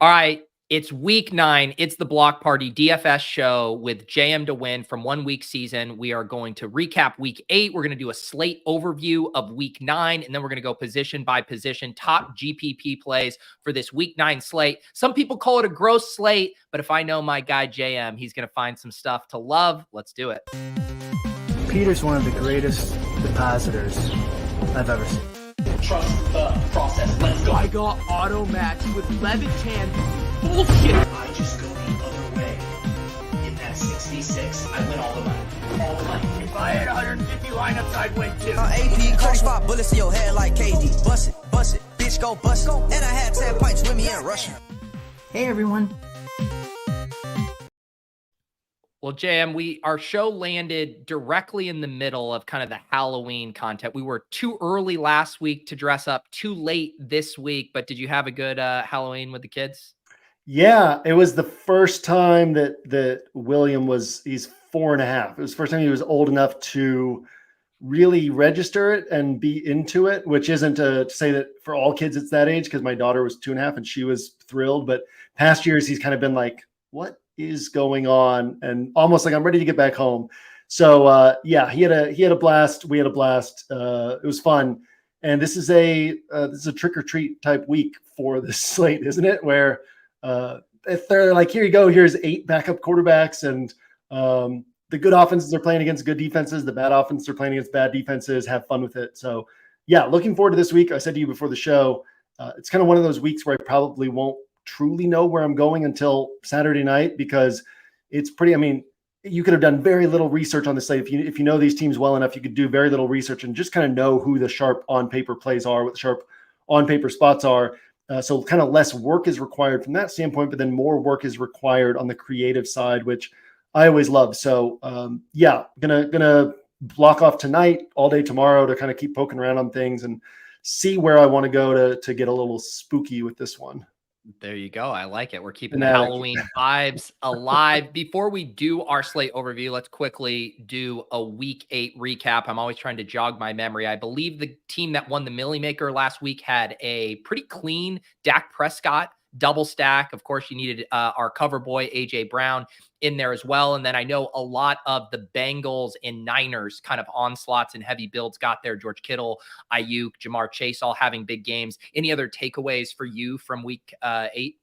All right. It's week 9. It's the Block Party DFS show with Jmtowin from 1 week season. We are going to recap week 8. We're going to do a slate overview of week 9, and then we're going to go position by position, top GPP plays for this week 9 slate. Some people call it a gross slate, but if I know my guy JM, he's going to find some stuff to love. Let's do it. Peter's one of the greatest depositors I've ever seen. Trust the process. Let's go. I got auto match with Levitan. Bullshit. I just go the other way. In that 66, I win all the money. All the money. If I had 150 lineups, I'd win too. AP, coach spot bullets in your head like KD. Bust it, bitch, go bust it. And I had 10 pints with me in Russia. Hey, everyone. Well, JM, our show landed directly in the middle of kind of the Halloween content. We were too early last week to dress up, too late this week. But did you have a good Halloween with the kids? Yeah, it was the first time that William he's 4.5. It was the first time he was old enough to really register it and be into it, which isn't to say that for all kids it's that age, because my daughter was 2.5 and she was thrilled. But past years he's kind of been like, what is going on? And almost like, I'm ready to get back home. So yeah, he had a blast. We had a blast. It was fun. And this is a trick or treat type week for the slate, isn't it? Where if they're like, here you go, here's 8 backup quarterbacks, and the good offenses are playing against good defenses. The bad offenses are playing against bad defenses. Have fun with it. So yeah, looking forward to this week. I said to you before the show, it's kind of one of those weeks where I probably won't truly know where I'm going until Saturday night, because it's pretty, I mean, you could have done very little research on the slate. If you know these teams well enough, you could do very little research and just kind of know who the sharp on paper plays are, what the sharp on paper spots are. So kind of less work is required from that standpoint, but then more work is required on the creative side, which I always love. So yeah, gonna block off tonight, all day tomorrow, to kind of keep poking around on things and see where I want to go to get a little spooky with this one. There you go. I like it. We're keeping the Halloween vibes alive. Before we do our slate overview, let's quickly do a week 8 recap. I'm always trying to jog my memory. I believe the team that won the Millie Maker last week had a pretty clean Dak Prescott double stack. Of course, you needed our cover boy, AJ Brown, in there as well. And then I know a lot of the Bengals and Niners kind of onslaughts and heavy builds got there. George Kittle, Ayuk, Jamar Chase, all having big games. Any other takeaways for you from week 8?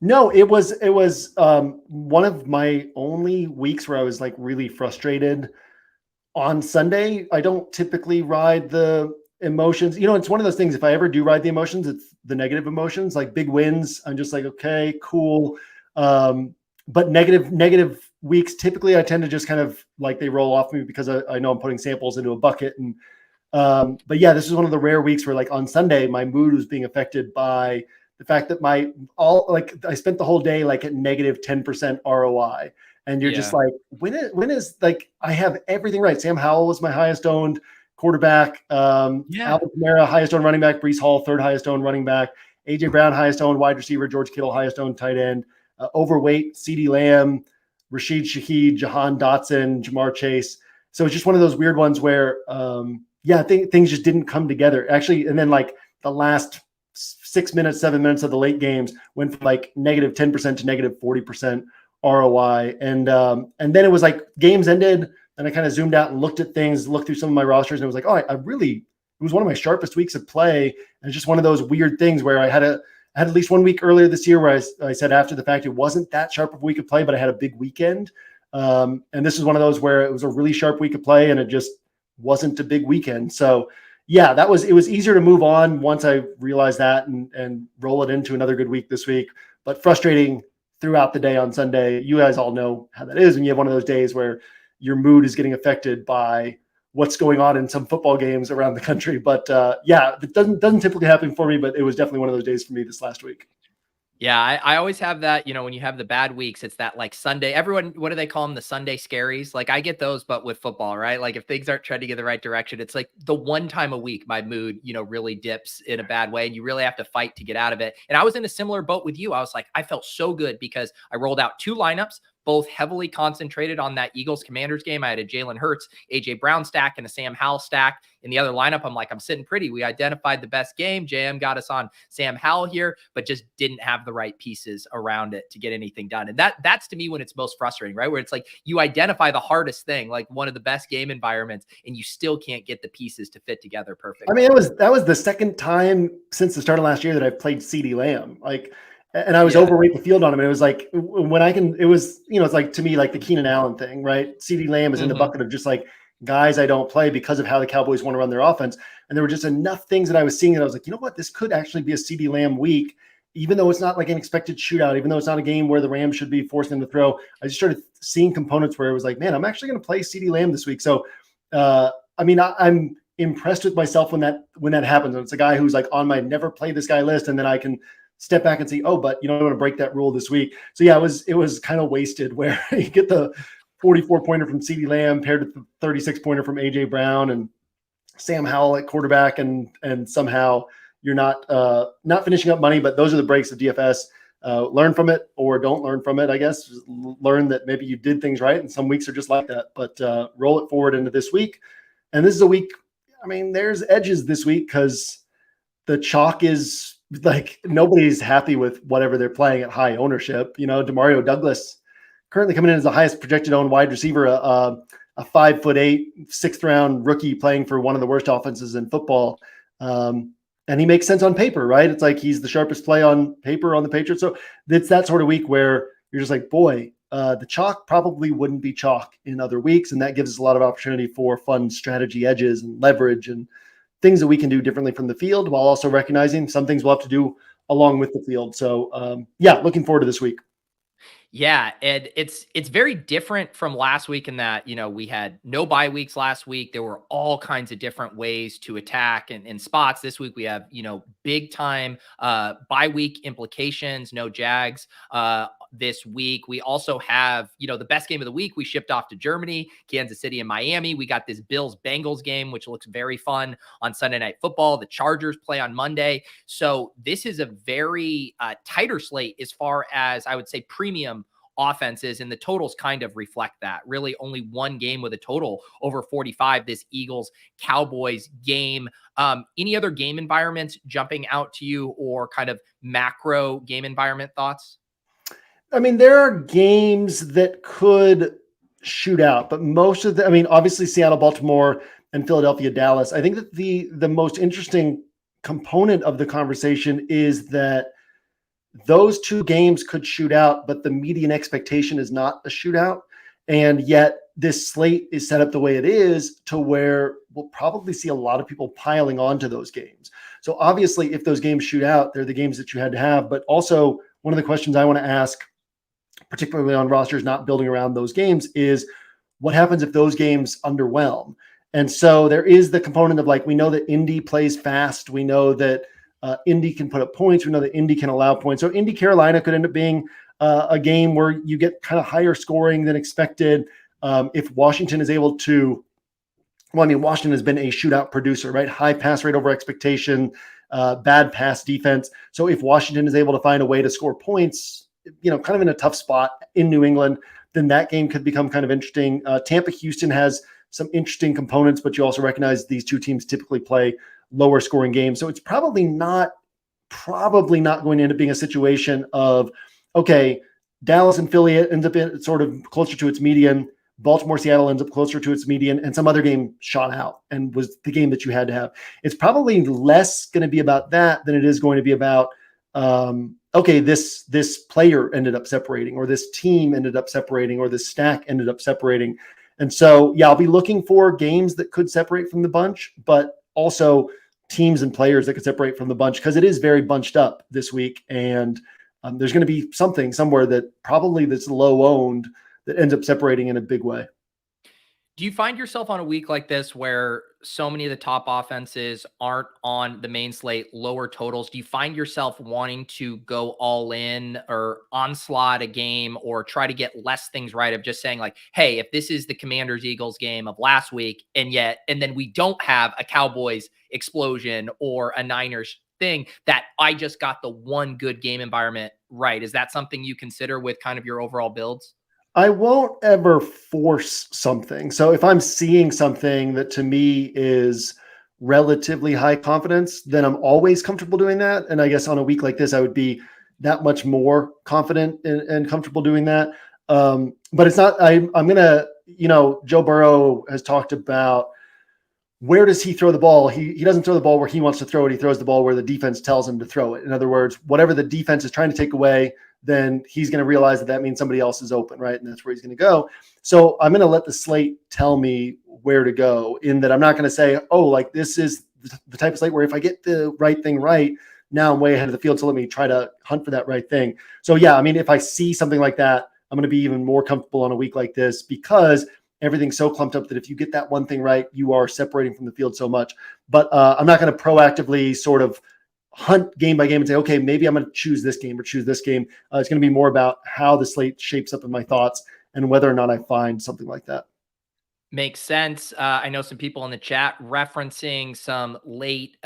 No, it was one of my only weeks where I was like really frustrated. On Sunday, I don't typically ride the emotions. You know, it's one of those things, if I ever do ride the emotions, it's the negative emotions. Like big wins, I'm just like, okay, cool. But negative weeks, typically I tend to just kind of like, they roll off me because I know I'm putting samples into a bucket. And but yeah, this is one of the rare weeks where like on Sunday, my mood was being affected by the fact that I spent the whole day like at negative 10% ROI. And you're just like, when is like, I have everything right. Sam Howell was my highest owned quarterback. Alvin Kamara, highest owned running back. Breece Hall, 3rd highest owned running back. AJ Brown, highest owned wide receiver. George Kittle, highest owned tight end. Overweight, CeeDee Lamb, Rashid Shaheed, Jahan Dotson, Jamar Chase. So it's just one of those weird ones where, things just didn't come together. Actually, and then like the last 7 minutes of the late games went from like negative 10% to negative 40% ROI. And then it was like games ended, and I kind of zoomed out and looked at things, looked through some of my rosters, and it was like, it was one of my sharpest weeks of play. And it's just one of those weird things where I had at least 1 week earlier this year where I said after the fact, it wasn't that sharp of a week of play, but I had a big weekend. And this is one of those where it was a really sharp week of play and it just wasn't a big weekend. So yeah, it was easier to move on once I realized that and roll it into another good week this week, but frustrating throughout the day on Sunday. You guys all know how that is when you have one of those days where your mood is getting affected by what's going on in some football games around the country. But it doesn't typically happen for me, but it was definitely one of those days for me this last week. Yeah, I always have that, when you have the bad weeks, it's that like Sunday, everyone, what do they call them? The Sunday scaries. Like I get those, but with football, right? Like if things aren't trending in the right direction, it's like the one time a week, my mood, really dips in a bad way and you really have to fight to get out of it. And I was in a similar boat with you. I was like, I felt so good because I rolled out 2 lineups, both heavily concentrated on that Eagles Commanders game. I had a Jalen Hurts, AJ Brown stack and a Sam Howell stack in the other lineup. I'm like, I'm sitting pretty. We identified the best game. JM got us on Sam Howell here, but just didn't have the right pieces around it to get anything done. And that's to me when it's most frustrating, right? Where it's like you identify the hardest thing, like one of the best game environments, and you still can't get the pieces to fit together perfectly. I mean, that was the second time since the start of last year that I've played CeeDee Lamb. Like, and I was overweight the field on him. It was like when I can, it was, it's like to me, like the Keenan Allen thing, right? CeeDee Lamb is in the bucket of just like guys I don't play because of how the Cowboys want to run their offense. And there were just enough things that I was seeing that I was like, you know what, this could actually be a CeeDee Lamb week, even though it's not like an expected shootout, even though it's not a game where the Rams should be forcing him to throw. I just started seeing components where it was like, man, I'm actually going to play CeeDee Lamb this week. So, I mean, I'm impressed with myself when that happens. And it's a guy who's like on my never play this guy list, and then I can step back and see, oh, but I'm going to break that rule this week. So yeah, it was kind of wasted where you get the 44-pointer from CeeDee Lamb paired with the 36-pointer from AJ Brown and Sam Howell at quarterback, and somehow you're not finishing up money. But those are the breaks of DFS. Learn from it or don't learn from it, I guess. Just learn that maybe you did things right, and some weeks are just like that. But roll it forward into this week. And this is a week, I mean, there's edges this week because the chalk is like nobody's happy with whatever they're playing at high ownership. Demario Douglas currently coming in as the highest projected owned wide receiver, a 5'8", 6th round rookie playing for one of the worst offenses in football. And he makes sense on paper, right? It's like he's the sharpest play on paper on the Patriots. So it's that sort of week where you're just like, boy, the chalk probably wouldn't be chalk in other weeks. And that gives us a lot of opportunity for fun strategy edges and leverage and things that we can do differently from the field, while also recognizing some things we'll have to do along with the field. So looking forward to this week. Yeah, and it's very different from last week in that, we had no bye weeks last week. There were all kinds of different ways to attack and spots. This week we have, big time bye week implications, no Jags this week. We also have, the best game of the week. We shipped off to Germany, Kansas City and Miami. We got this Bills-Bengals game, which looks very fun on Sunday Night Football. The Chargers play on Monday. So this is a very tighter slate as far as I would say premium offenses, and the totals kind of reflect that. Really only one game with a total over 45, this Eagles-Cowboys game. Any other game environments jumping out to you, or kind of macro game environment thoughts? I mean, there are games that could shoot out, but most of obviously Seattle, Baltimore, and Philadelphia, Dallas. I think that the most interesting component of the conversation is that those two games could shoot out, but the median expectation is not a shootout. And yet this slate is set up the way it is to where we'll probably see a lot of people piling onto those games. So obviously if those games shoot out, they're the games that you had to have. But also one of the questions I want to ask, particularly on rosters not building around those games, is what happens if those games underwhelm? And so there is the component of like, we know that Indy plays fast. We know that Indy can put up points. We know that Indy can allow points. So Indy Carolina could end up being a game where you get kind of higher scoring than expected. If Washington is able to, Washington has been a shootout producer, right? High pass rate over expectation, bad pass defense. So if Washington is able to find a way to score points, kind of in a tough spot in New England, then that game could become kind of interesting. Tampa Houston has some interesting components, but you also recognize these two teams typically play lower scoring games. So it's probably not going to end up being a situation of, okay, Dallas and Philly ends up in sort of closer to its median. Baltimore, Seattle ends up closer to its median, and some other game shot out and was the game that you had to have. It's probably less going to be about that than it is going to be about, okay, this player ended up separating, or this team ended up separating, or this stack ended up separating. And so, I'll be looking for games that could separate from the bunch, but also teams and players that could separate from the bunch, because it is very bunched up this week. And there's going to be something somewhere that probably that's low owned that ends up separating in a big way. Do you find yourself on a week like this where so many of the top offenses aren't on the main slate, lower totals? Do you find yourself wanting to go all in or onslaught a game, or try to get less things right, of just saying like, hey, if this is the Commanders Eagles game of last week, and then we don't have a Cowboys explosion or a Niners thing, that I just got the one good game environment right? Is that something you consider with kind of your overall builds? I won't ever force something. So if I'm seeing something that to me is relatively high confidence, then I'm always comfortable doing that. And I guess on a week like this, I would be that much more confident and comfortable doing that. But it's not, I'm going to, Joe Burrow has talked about where does he throw the ball? He doesn't throw the ball where he wants to throw it. He throws the ball where the defense tells him to throw it. In other words, whatever the defense is trying to take away, then he's going to realize that that means somebody else is open, right? And that's where he's going to go. So I'm going to let the slate tell me where to go, in that I'm not going to say, oh, like this is the type of slate where if I get the right thing right, now I'm way ahead of the field. So let me try to hunt for that right thing. So yeah, I mean, if I see something like that, I'm going to be even more comfortable on a week like this, because everything's so clumped up that if you get that one thing right, you are separating from the field so much. But I'm not going to proactively sort of hunt game by game and say, okay, maybe I'm going to choose this game or choose this game. It's going to be more about how the slate shapes up in my thoughts and whether or not I find something like that. Makes sense. I know some people in the chat referencing some late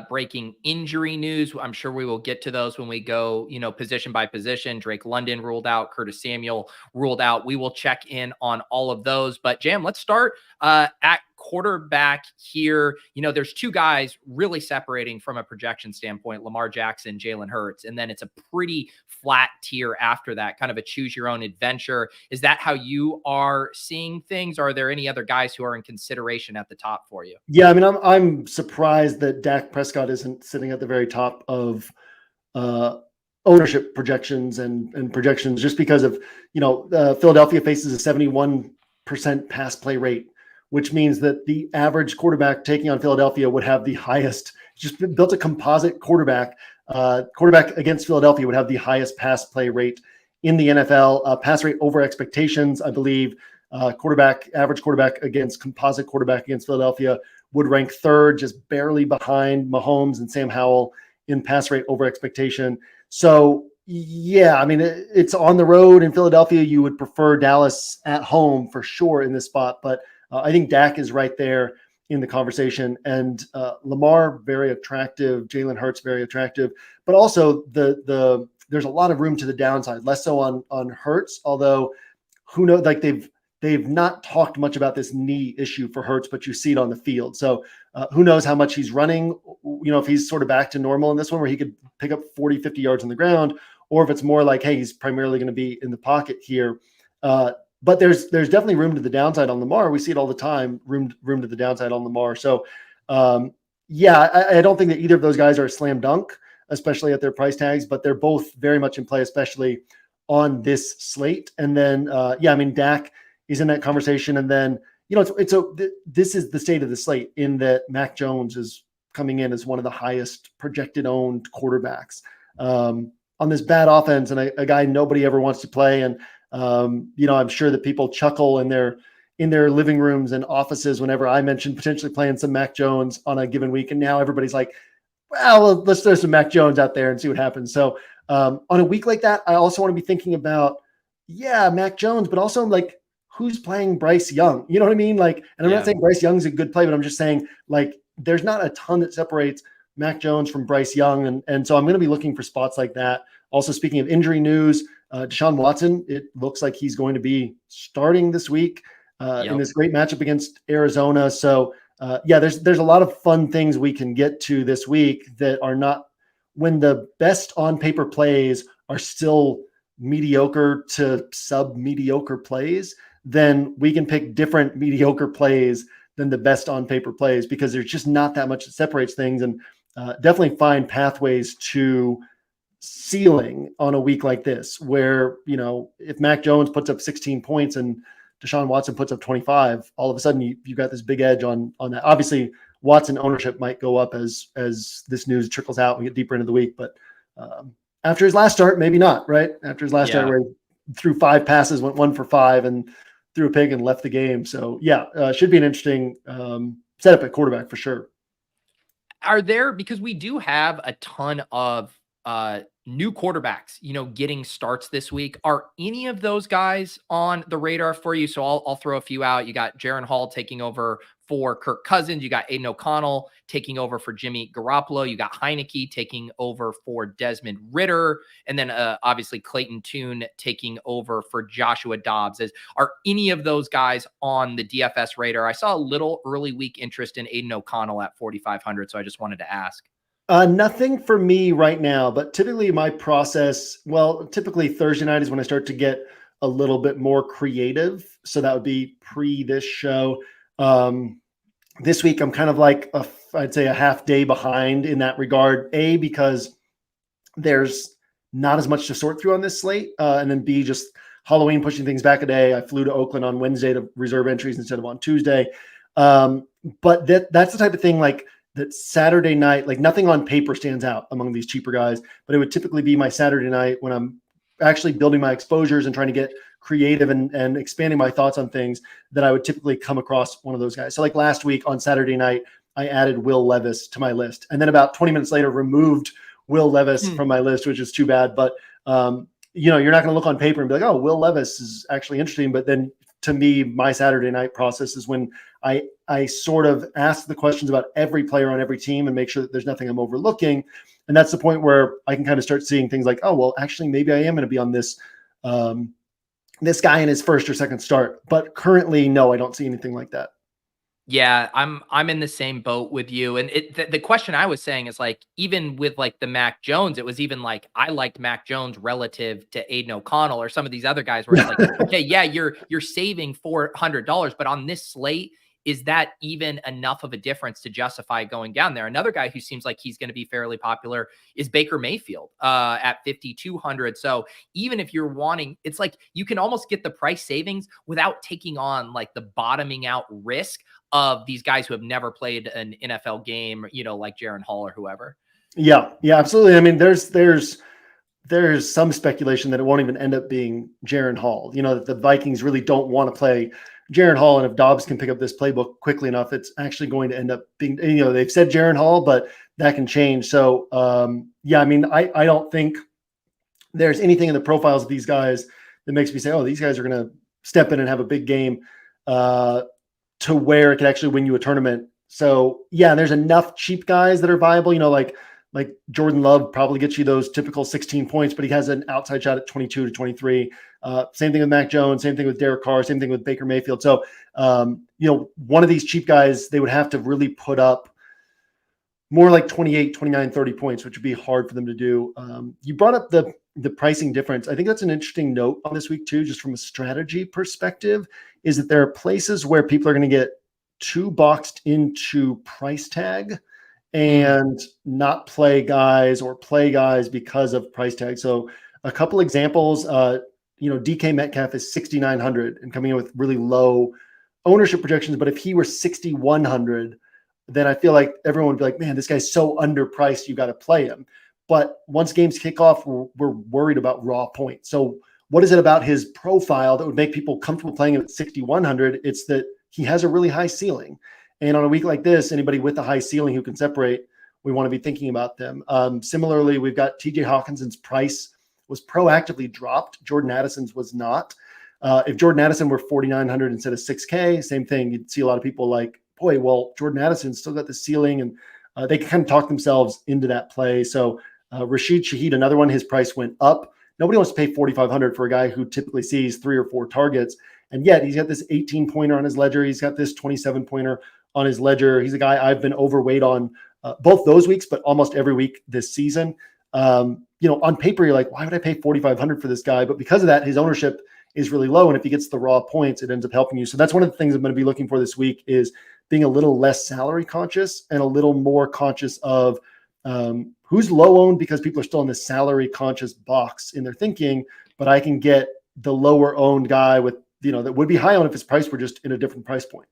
breaking injury news. I'm sure we will get to those when we go, position by position. Drake London ruled out, Curtis Samuel ruled out. We will check in on all of those. But Jam, let's start at quarterback here. There's two guys really separating from a projection standpoint: Lamar Jackson, Jalen Hurts. And then it's a pretty flat tier after that, kind of a choose your own adventure. Is that how you are seeing things? Or are there any other guys who are in consideration at the top for you? Yeah, I mean, I'm surprised that Dak Prescott isn't sitting at the very top of ownership projections and projections, just because of, Philadelphia faces a 71% pass play rate, which means that the average quarterback taking on Philadelphia would have the highest, just built a composite quarterback against Philadelphia would have the highest pass play rate in the NFL, pass rate over expectations. I believe average quarterback against composite quarterback against Philadelphia would rank third, just barely behind Mahomes and Sam Howell in pass rate over expectation. So yeah, I mean, it's on the road in Philadelphia. You would prefer Dallas at home for sure in this spot, but I think Dak is right there in the conversation, and Lamar, very attractive. Jalen Hurts, very attractive, but also there's a lot of room to the downside, less so on Hurts, although who knows, like they've not talked much about this knee issue for Hurts, but you see it on the field. So who knows how much he's running, if he's sort of back to normal in this one where he could pick up 40, 50 yards on the ground, or if it's more like, hey, he's primarily going to be in the pocket here. But there's definitely room to the downside on Lamar. We see it all the time, room to the downside on Lamar. So yeah, I don't think that either of those guys are a slam dunk, especially at their price tags, but they're both very much in play, especially on this slate. And then, I mean, Dak is in that conversation. And then, this is the state of the slate in that Mac Jones is coming in as one of the highest projected owned quarterbacks on this bad offense, and a guy nobody ever wants to play. And, I'm sure that people chuckle in their living rooms and offices whenever I mention potentially playing some Mac Jones on a given week. And now everybody's like, well, let's throw some Mac Jones out there and see what happens. So on a week like that, I also want to be thinking about, Mac Jones, but also like, who's playing Bryce Young? You know what I mean? Like, and I'm not saying Bryce Young's a good play, but I'm just saying, like, there's not a ton that separates Mac Jones from Bryce Young. And so I'm going to be looking for spots like that. Also, speaking of injury news, Deshaun Watson, it looks like he's going to be starting this week in this great matchup against Arizona. So there's a lot of fun things we can get to this week that are not, when the best on paper plays are still mediocre to sub-mediocre plays, then we can pick different mediocre plays than the best on paper plays, because there's just not that much that separates things, and definitely find pathways to ceiling on a week like this, where, if Mac Jones puts up 16 points and Deshaun Watson puts up 25, all of a sudden you got this big edge on that. Obviously, Watson ownership might go up as this news trickles out and we get deeper into the week, but after his last start, maybe not, right? After his last start where he threw 5 passes, went 1 for 5, and threw a pick and left the game. So should be an interesting setup at quarterback for sure. Because we do have a ton of new quarterbacks, getting starts this week. Are any of those guys on the radar for you? So I'll throw a few out. You got Jaron Hall taking over for Kirk Cousins. You got Aiden O'Connell taking over for Jimmy Garoppolo. You got Heineke taking over for Desmond Ridder. And then obviously Clayton Tune taking over for Joshua Dobbs. Are any of those guys on the DFS radar? I saw a little early week interest in Aiden O'Connell at 4,500. So I just wanted to ask. Nothing for me right now, but typically my process, typically Thursday night is when I start to get a little bit more creative. So that would be pre this show. This week, I'm kind of like, I'd say a half day behind in that regard. A, because there's not as much to sort through on this slate. And then B, just Halloween pushing things back a day. I flew to Oakland on Wednesday to reserve entries instead of on Tuesday. But that's the type of thing like that Saturday night, like nothing on paper stands out among these cheaper guys, but it would typically be my Saturday night when I'm actually building my exposures and trying to get creative and expanding my thoughts on things that I would typically come across one of those guys. So like last week on Saturday night, I added Will Levis to my list. And then about 20 minutes later, removed Will Levis from my list, which is too bad. But, you're not going to look on paper and be like, oh, Will Levis is actually interesting. But then to me, my Saturday night process is when I sort of ask the questions about every player on every team and make sure that there's nothing I'm overlooking. And that's the point where I can kind of start seeing things like, oh, well, actually, maybe I am going to be on this this guy in his first or second start. But currently, no, I don't see anything like that. Yeah, I'm in the same boat with you. And the question I was saying is like, even with like the Mac Jones, it was even like, I liked Mac Jones relative to Aiden O'Connell or some of these other guys where it's like, okay, yeah, you're saving $400, but on this slate, is that even enough of a difference to justify going down there? Another guy who seems like he's going to be fairly popular is Baker Mayfield at 5,200. So even if you're wanting, it's like you can almost get the price savings without taking on like the bottoming out risk of these guys who have never played an NFL game, like Jaren Hall or whoever. Yeah, absolutely. I mean, there's some speculation that it won't even end up being Jaren Hall. That the Vikings really don't want to play Jaren Hall, and if Dobbs can pick up this playbook quickly enough, it's actually going to end up being, they've said Jaren Hall, but that can change. So, I mean, I don't think there's anything in the profiles of these guys that makes me say, oh, these guys are going to step in and have a big game to where it could actually win you a tournament. So, yeah, there's enough cheap guys that are viable, like Jordan Love probably gets you those typical 16 points, but he has an outside shot at 22 to 23. Same thing with Mac Jones, same thing with Derek Carr, same thing with Baker Mayfield. So, one of these cheap guys, they would have to really put up more like 28, 29, 30 points, which would be hard for them to do. You brought up the pricing difference. I think that's an interesting note on this week too, just from a strategy perspective, is that there are places where people are going to get too boxed into price tag and not play guys or play guys because of price tag. So a couple examples, DK Metcalf is 6,900 and coming in with really low ownership projections. But if he were 6,100, then I feel like everyone would be like, man, this guy's so underpriced, you got to play him. But once games kick off, we're worried about raw points. So what is it about his profile that would make people comfortable playing him at 6,100? It's that he has a really high ceiling. And on a week like this, anybody with a high ceiling who can separate, we want to be thinking about them. Similarly, we've got TJ Hawkinson's price was proactively dropped. Jordan Addison's was not. If Jordan Addison were 4,900 instead of 6K, same thing. You'd see a lot of people like, boy, well, Jordan Addison's still got the ceiling, and they can kind of talk themselves into that play. So Rashid Shaheed, another one, his price went up. Nobody wants to pay 4,500 for a guy who typically sees 3 or 4 targets. And yet he's got this 18-pointer on his ledger. He's got this 27-pointer on his ledger. He's a guy I've been overweight on both those weeks, but almost every week this season. On paper, you're like, why would I pay 4,500 for this guy? But because of that, his ownership is really low. And if he gets the raw points, it ends up helping you. So that's one of the things I'm going to be looking for this week is being a little less salary conscious and a little more conscious of who's low owned, because people are still in this salary conscious box in their thinking, but I can get the lower owned guy with, that would be high on if his price were just in a different price point.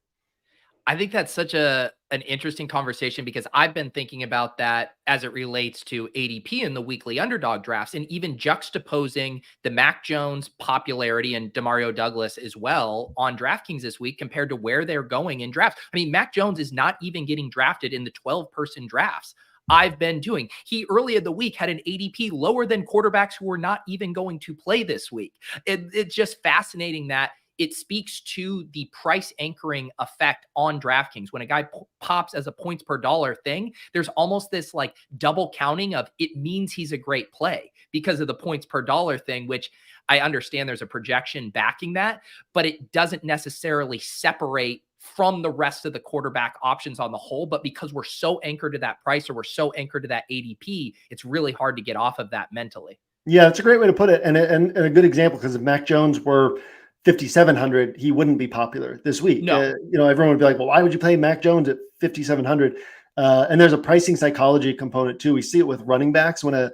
I think that's such an interesting conversation, because I've been thinking about that as it relates to ADP in the weekly underdog drafts, and even juxtaposing the Mac Jones popularity and Demario Douglas as well on DraftKings this week compared to where they're going in drafts. I mean, Mac Jones is not even getting drafted in the 12-person drafts I've been doing. He early in the week had an ADP lower than quarterbacks who were not even going to play this week. It's just fascinating that it speaks to the price anchoring effect on DraftKings. When a guy pops as a points per dollar thing, there's almost this like double counting of it means he's a great play because of the points per dollar thing, which I understand there's a projection backing that, but it doesn't necessarily separate from the rest of the quarterback options on the whole. But because we're so anchored to that price, or we're so anchored to that ADP, it's really hard to get off of that mentally. Yeah, it's a great way to put it. And a good example, because if Mac Jones were 5,700, he wouldn't be popular this week. No. Everyone would be like, well, why would you play Mac Jones at 5,700? And there's a pricing psychology component too. We see it with running backs when a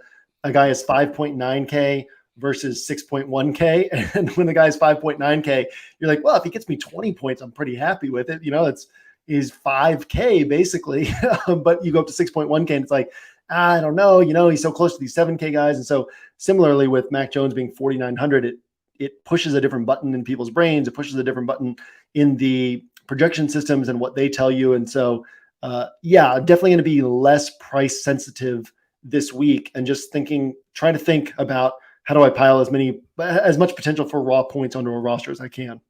guy is 5.9K versus 6.1K. And when the guy's 5.9K, you're like, well, if he gets me 20 points, I'm pretty happy with it. Is 5K basically, but you go up to 6.1K and it's like, I don't know, he's so close to these 7K guys. And so similarly with Mac Jones being 4,900, it pushes a different button in people's brains. It pushes a different button in the projection systems and what they tell you. And so, I'm definitely going to be less price sensitive this week and just trying to think about how do I pile as much potential for raw points onto a roster as I can.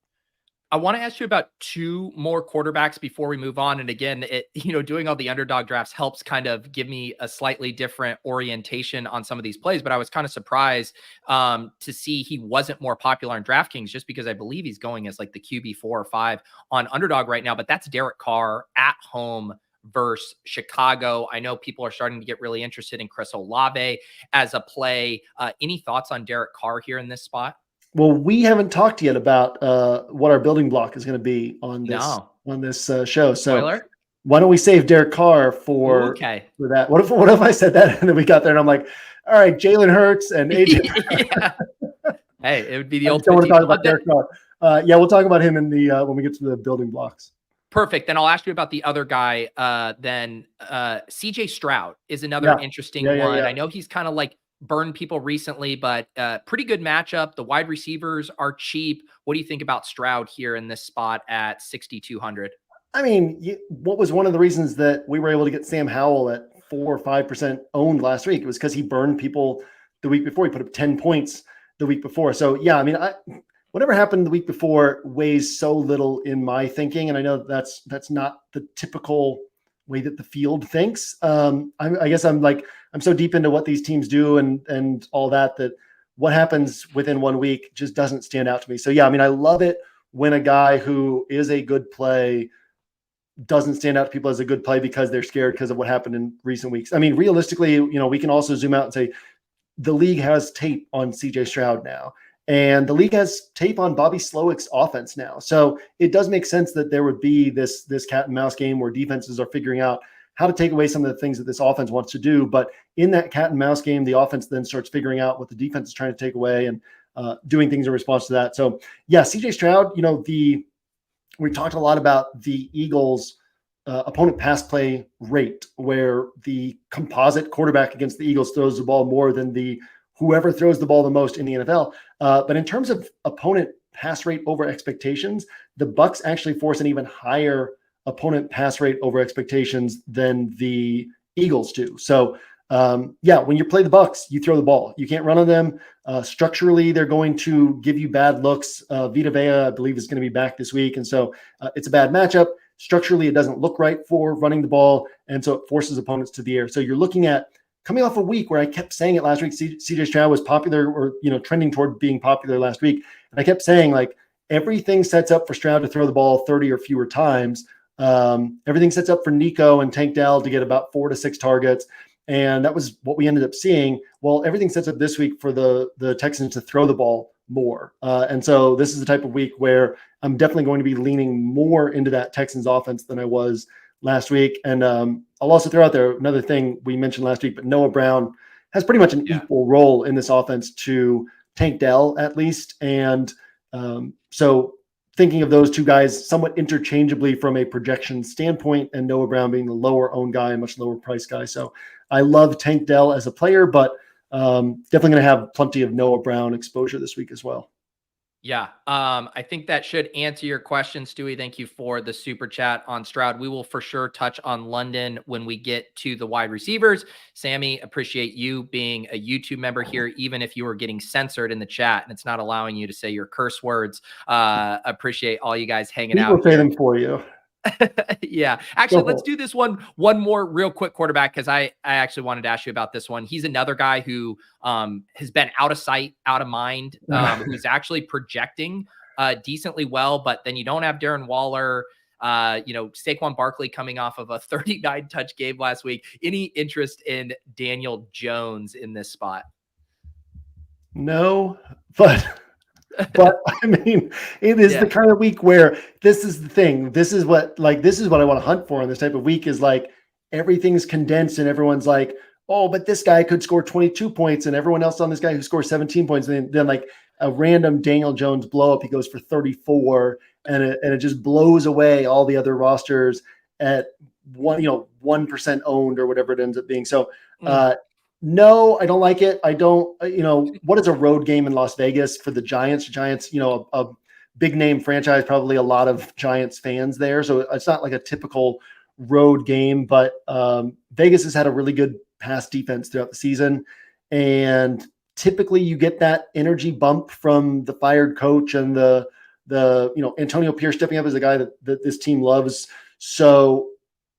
I want to ask you about two more quarterbacks before we move on. And again, doing all the underdog drafts helps kind of give me a slightly different orientation on some of these plays, but I was kind of surprised to see he wasn't more popular in DraftKings, just because I believe he's going as like the QB 4 or 5 on underdog right now, but that's Derek Carr at home versus Chicago. I know people are starting to get really interested in Chris Olave as a play. Any thoughts on Derek Carr here in this spot? Well, we haven't talked yet about what our building block is going to be on this show. So Spoiler? Why don't we save Derek Carr for that? What if I said that and then we got there and I'm like, all right, Jalen Hurts and AJ. Hey, it would be the ultimate. I don't want to talk about Derek Carr. We'll talk about him in the when we get to the building blocks. Perfect. Then I'll ask you about the other guy. Then CJ Stroud is another interesting one. I know he's kind of like burned people recently, but pretty good matchup. The wide receivers are cheap. What do you think about Stroud here in this spot at 6,200? I mean, what was one of the reasons that we were able to get Sam Howell at 4 or 5% owned last week? It was because he burned people the week before. He put up 10 points the week before. So yeah, I mean, whatever happened the week before weighs so little in my thinking. And I know that's not the typical way that the field thinks. I guess I'm so deep into what these teams do and all that what happens within 1 week just doesn't stand out to me. So yeah, I mean, I love it when a guy who is a good play doesn't stand out to people as a good play because they're scared because of what happened in recent weeks. I mean, realistically, we can also zoom out and say the league has tape on CJ Stroud now. And the league has tape on Bobby Slowick's offense now. So it does make sense that there would be this cat and mouse game where defenses are figuring out how to take away some of the things that this offense wants to do. But in that cat and mouse game, the offense then starts figuring out what the defense is trying to take away and doing things in response to that. So yeah, CJ Stroud, we talked a lot about the Eagles' opponent pass play rate, where the composite quarterback against the Eagles throws the ball more than whoever throws the ball the most in the NFL. But in terms of opponent pass rate over expectations, the Bucs actually force an even higher opponent pass rate over expectations than the Eagles do. So when you play the Bucs, you throw the ball. You can't run on them. Structurally, they're going to give you bad looks. Vita Vea, I believe, is going to be back this week. And so it's a bad matchup. Structurally, it doesn't look right for running the ball. And so it forces opponents to the air. So you're looking at coming off a week where I kept saying it last week, CJ Stroud was popular or, trending toward being popular last week. And I kept saying everything sets up for Stroud to throw the ball 30 or fewer times. Everything sets up for Nico and Tank Dell to get about 4 to 6 targets. And that was what we ended up seeing. Well, everything sets up this week for the Texans to throw the ball more. And so this is the type of week where I'm definitely going to be leaning more into that Texans offense than I was last week. And I'll also throw out there another thing we mentioned last week, but Noah Brown has pretty much an equal role in this offense to Tank Dell at least. And so thinking of those two guys somewhat interchangeably from a projection standpoint, and Noah Brown being the lower owned guy, a much lower price guy. So I love Tank Dell as a player, but definitely going to have plenty of Noah Brown exposure this week as well. Yeah. I think that should answer your question, Stewie. Thank you for the super chat on Stroud. We will for sure touch on London when we get to the wide receivers. Sammy, appreciate you being a YouTube member here, even if you were getting censored in the chat and it's not allowing you to say your curse words. Appreciate all you guys hanging We out will say here. them for you. Yeah. Actually, let's do this one more real quick quarterback, because I actually wanted to ask you about this one. He's another guy who has been out of sight, out of mind, who's actually projecting decently well, but then you don't have Darren Waller, Saquon Barkley coming off of a 39 touch game last week. Any interest in Daniel Jones in this spot? No, but I mean, it is the kind of week where this is the thing. This is what I want to hunt for in this type of week, is like everything's condensed and everyone's like, oh, but this guy could score 22 points and everyone else on this guy who scores 17 points. And then like a random Daniel Jones blow up, he goes for 34 and it just blows away all the other rosters at 1% owned or whatever it ends up being. So, no, I don't like it. I don't, what is a road game in Las Vegas for the Giants? Giants, a big name franchise, probably a lot of Giants fans there. So it's not like a typical road game, but Vegas has had a really good pass defense throughout the season. And typically you get that energy bump from the fired coach and the Antonio Pierce stepping up as a guy that this team loves. So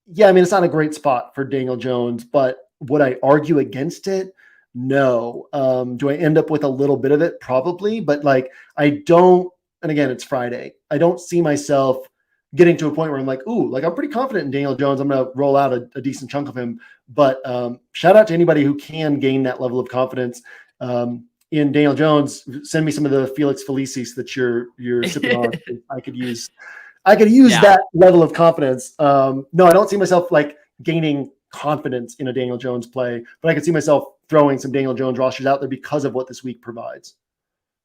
yeah, I mean, it's not a great spot for Daniel Jones, but would I argue against it? No. Do I end up with a little bit of it? Probably, but like I don't, and again, it's Friday. I don't see myself getting to a point where I'm like, ooh, like I'm pretty confident in Daniel Jones. I'm going to roll out a decent chunk of him, but shout out to anybody who can gain that level of confidence in Daniel Jones. Send me some of the Felix Felicis that you're sipping on. I could use that level of confidence. No, I don't see myself like gaining confidence in a Daniel Jones play, but I could see myself throwing some Daniel Jones rosters out there because of what this week provides.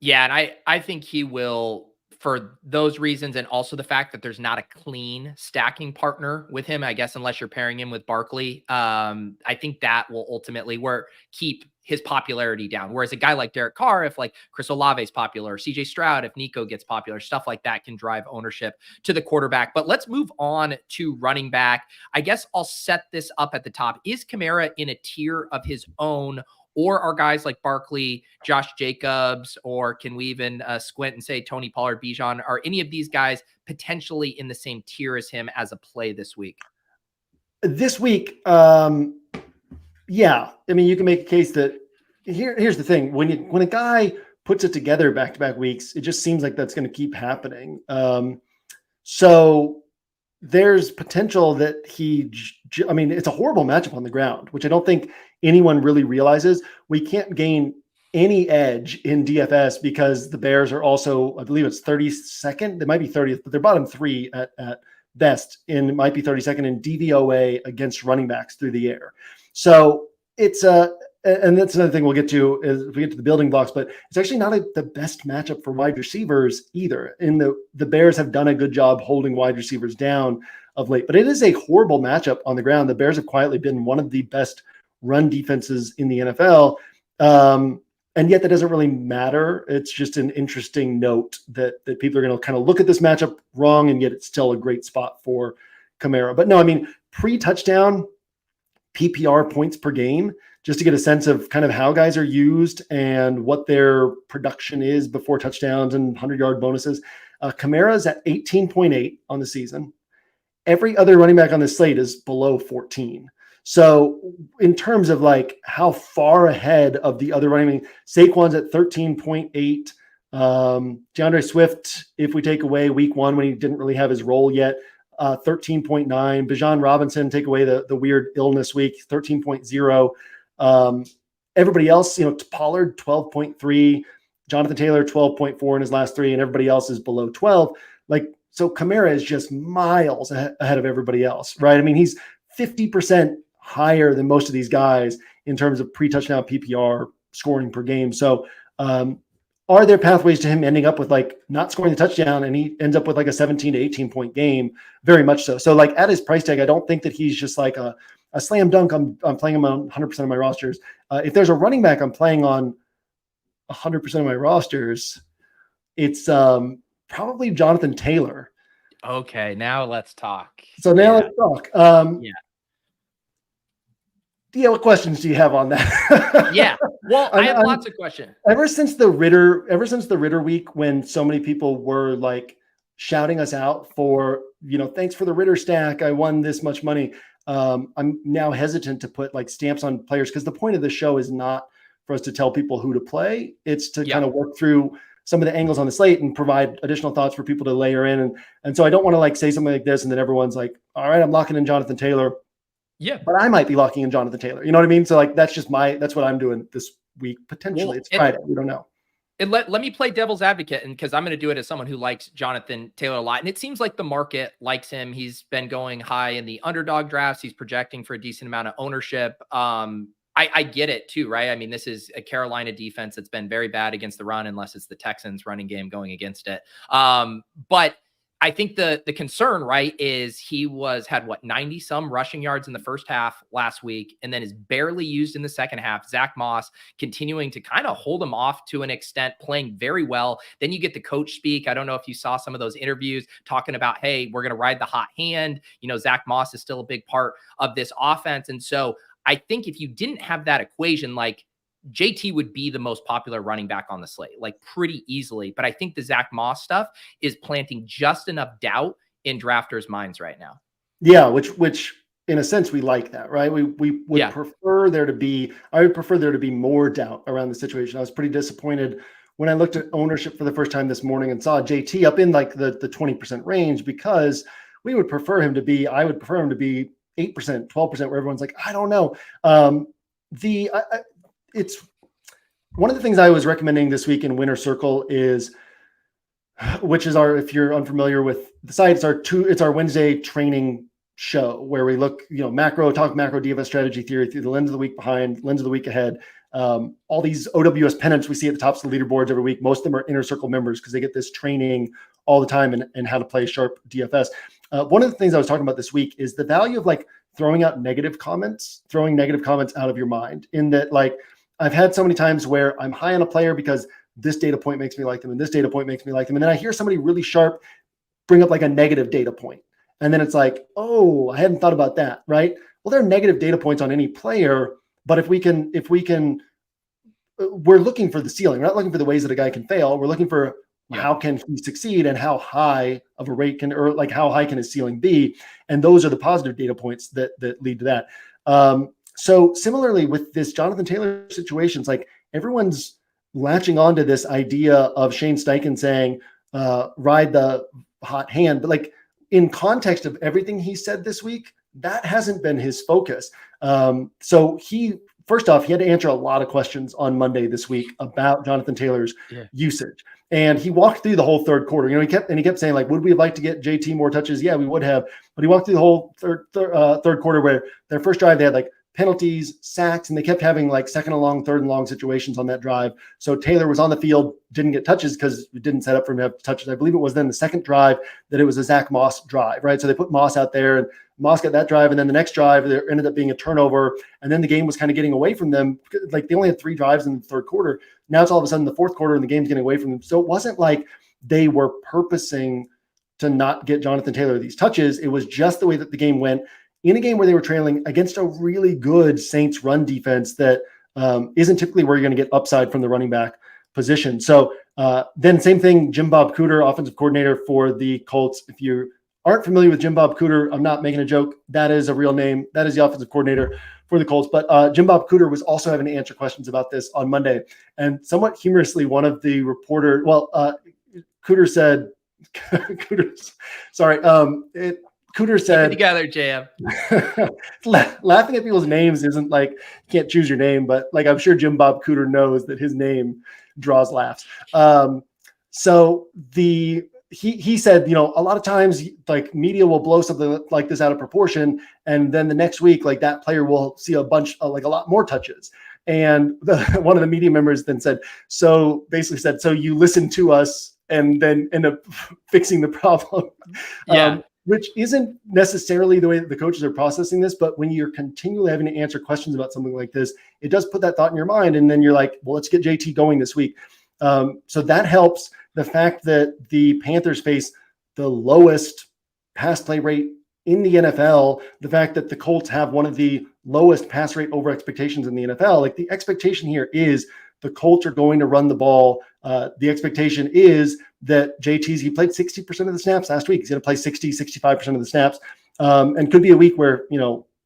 Yeah, and I think he will, for those reasons, and also the fact that there's not a clean stacking partner with him, I guess, unless you're pairing him with Barkley. I think that will ultimately keep his popularity down. Whereas a guy like Derek Carr, if like Chris Olave is popular, CJ Stroud, if Nico gets popular, stuff like that can drive ownership to the quarterback. But let's move on to running back. I guess I'll set this up at the top. Is Kamara in a tier of his own, or are guys like Barkley, Josh Jacobs, or can we even squint and say Tony Pollard, Bijan, are any of these guys potentially in the same tier as him as a play this week? This week, yeah, I mean, you can make a case that here's the thing. When a guy puts it together back-to-back weeks, it just seems like that's going to keep happening. So there's potential that it's a horrible matchup on the ground, which I don't think anyone really realizes. We can't gain any edge in DFS because the Bears are also, I believe it's 32nd. They might be 30th, but they're bottom 3 at best, and it might be 32nd in DVOA against running backs through the air. So it's and that's another thing we'll get to if we get to the building blocks, but it's actually not the best matchup for wide receivers either. And the Bears have done a good job holding wide receivers down of late, but it is a horrible matchup on the ground. The Bears have quietly been one of the best run defenses in the NFL. And yet that doesn't really matter. It's just an interesting note that people are going to kind of look at this matchup wrong, and yet it's still a great spot for Kamara. But no, I mean, pre-touchdown PPR points per game, just to get a sense of kind of how guys are used and what their production is before touchdowns and 100-yard bonuses. Kamara is at 18.8 on the season. Every other running back on this slate is below 14. So in terms of like how far ahead of the other running back, Saquon's at 13.8. DeAndre Swift, if we take away week 1 when he didn't really have his role yet, 13.9. Bijan Robinson, take away the weird illness week, 13.0. Everybody else, Pollard 12.3, Jonathan Taylor 12.4 in his last 3, and everybody else is below 12. So Kamara is just miles ahead of everybody else, right? I mean, he's 50% higher than most of these guys in terms of pre-touchdown PPR scoring per game. So are there pathways to him ending up with like not scoring the touchdown and he ends up with like a 17 to 18 point game? Very much so. So like at his price tag, I don't think that he's just like a slam dunk. I'm playing him on 100% of my rosters. If there's a running back I'm playing on 100% of my rosters, it's probably Jonathan Taylor. Okay, now let's talk. So now let's talk. Yeah, what questions do you have on that? Yeah. Well, I have lots of questions. Ever since the Ritter week, when so many people were like shouting us out for, thanks for the Ritter stack, I won this much money. I'm now hesitant to put like stamps on players, because the point of the show is not for us to tell people who to play. It's to kind of work through some of the angles on the slate and provide additional thoughts for people to layer in. And so I don't want to like say something like this and then everyone's like, all right, I'm locking in Jonathan Taylor. Yeah. But I might be locking in Jonathan Taylor. You know what I mean? So like, that's what I'm doing this week. Potentially. Well, it's Friday. We don't know. And let me play devil's advocate, and because I'm going to do it as someone who likes Jonathan Taylor a lot. And it seems like the market likes him. He's been going high in the underdog drafts. He's projecting for a decent amount of ownership. I get it too, right? I mean, this is a Carolina defense that's been very bad against the run, unless it's the Texans running game going against it. But I think the concern, right, is he had 90 some rushing yards in the first half last week, and then is barely used in the second half. Zach Moss continuing to kind of hold him off to an extent, playing very well. Then you get the coach speak. I don't know if you saw some of those interviews talking about, hey, we're going to ride the hot hand. Zach Moss is still a big part of this offense. And so I think if you didn't have that equation, like JT would be the most popular running back on the slate, like pretty easily. But I think the Zach Moss stuff is planting just enough doubt in drafters' minds right now. Yeah, which in a sense we like that, right? We would prefer there to be. I would prefer there to be more doubt around the situation. I was pretty disappointed when I looked at ownership for the first time this morning and saw JT up in like the 20% range, because I would prefer him to be 8%, 12%, where everyone's like, I don't know. It's one of the things I was recommending this week in Winner Circle which is if you're unfamiliar with the site, it's our Wednesday training show where we look, talk macro DFS strategy theory through the lens of the week behind, lens of the week ahead. All these OWS pennants we see at the tops of the leaderboards every week. Most of them are Inner Circle members because they get this training all the time and how to play sharp DFS. One of the things I was talking about this week is the value of like throwing negative comments out of your mind, in that like, I've had so many times where I'm high on a player because this data point makes me like them and this data point makes me like them. And then I hear somebody really sharp bring up like a negative data point. And then it's like, oh, I hadn't thought about that, right? Well, there are negative data points on any player, but if we can, we're looking for the ceiling. We're not looking for the ways that a guy can fail. We're looking for how can he succeed and how high of a rate how high can his ceiling be? And those are the positive data points that lead to that. So similarly with this Jonathan Taylor situation, it's like everyone's latching onto this idea of Shane Steichen saying, ride the hot hand. But like in context of everything he said this week, that hasn't been his focus. So first off, he had to answer a lot of questions on Monday this week about Jonathan Taylor's usage. And he walked through the whole third quarter. He kept saying, like, would we have liked to get JT more touches? Yeah, we would have. But he walked through the whole third quarter where their first drive, they had like penalties, sacks, and they kept having like second and long, third and long situations on that drive. So Taylor was on the field, didn't get touches because it didn't set up for him to have touches. I believe it was then the second drive that it was a Zach Moss drive, right? So they put Moss out there and Moss got that drive. And then the next drive, there ended up being a turnover. And then the game was kind of getting away from them. Like they only had 3 drives in the third quarter. Now it's all of a sudden the fourth quarter and the game's getting away from them. So it wasn't like they were purposing to not get Jonathan Taylor these touches. It was just the way that the game went, in a game where they were trailing against a really good Saints run defense that isn't typically where you're going to get upside from the running back position. So then same thing, Jim Bob Cooter, offensive coordinator for the Colts. If you aren't familiar with Jim Bob Cooter, I'm not making a joke. That is a real name. That is the offensive coordinator for the Colts. But Jim Bob Cooter was also having to answer questions about this on Monday. And somewhat humorously, one of the reporter, Cooter said, Cooter said, together, JM. Laughing at people's names isn't like you can't choose your name, but like I'm sure Jim Bob Cooter knows that his name draws laughs. So he said, a lot of times like media will blow something like this out of proportion, and then the next week like that player will see a bunch like a lot more touches. And one of the media members then said, so you listen to us and then end up fixing the problem. Yeah. Which isn't necessarily the way that the coaches are processing this, but when you're continually having to answer questions about something like this, it does put that thought in your mind. And then you're like, well, let's get JT going this week. So that helps. the fact that the Panthers face the lowest pass play rate in the NFL, the fact that the Colts have one of the lowest pass rate over expectations in the NFL, like the expectation here is the Colts are going to run the ball. The expectation is that he played 60% of the snaps last week. He's going to play 65% of the snaps. And could be a week where,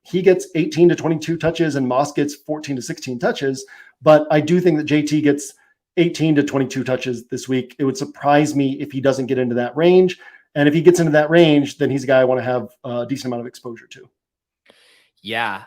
he gets 18 to 22 touches and Moss gets 14 to 16 touches. But I do think that JT gets 18 to 22 touches this week. It would surprise me if he doesn't get into that range. And if he gets into that range, then he's a guy I want to have a decent amount of exposure to. Yeah.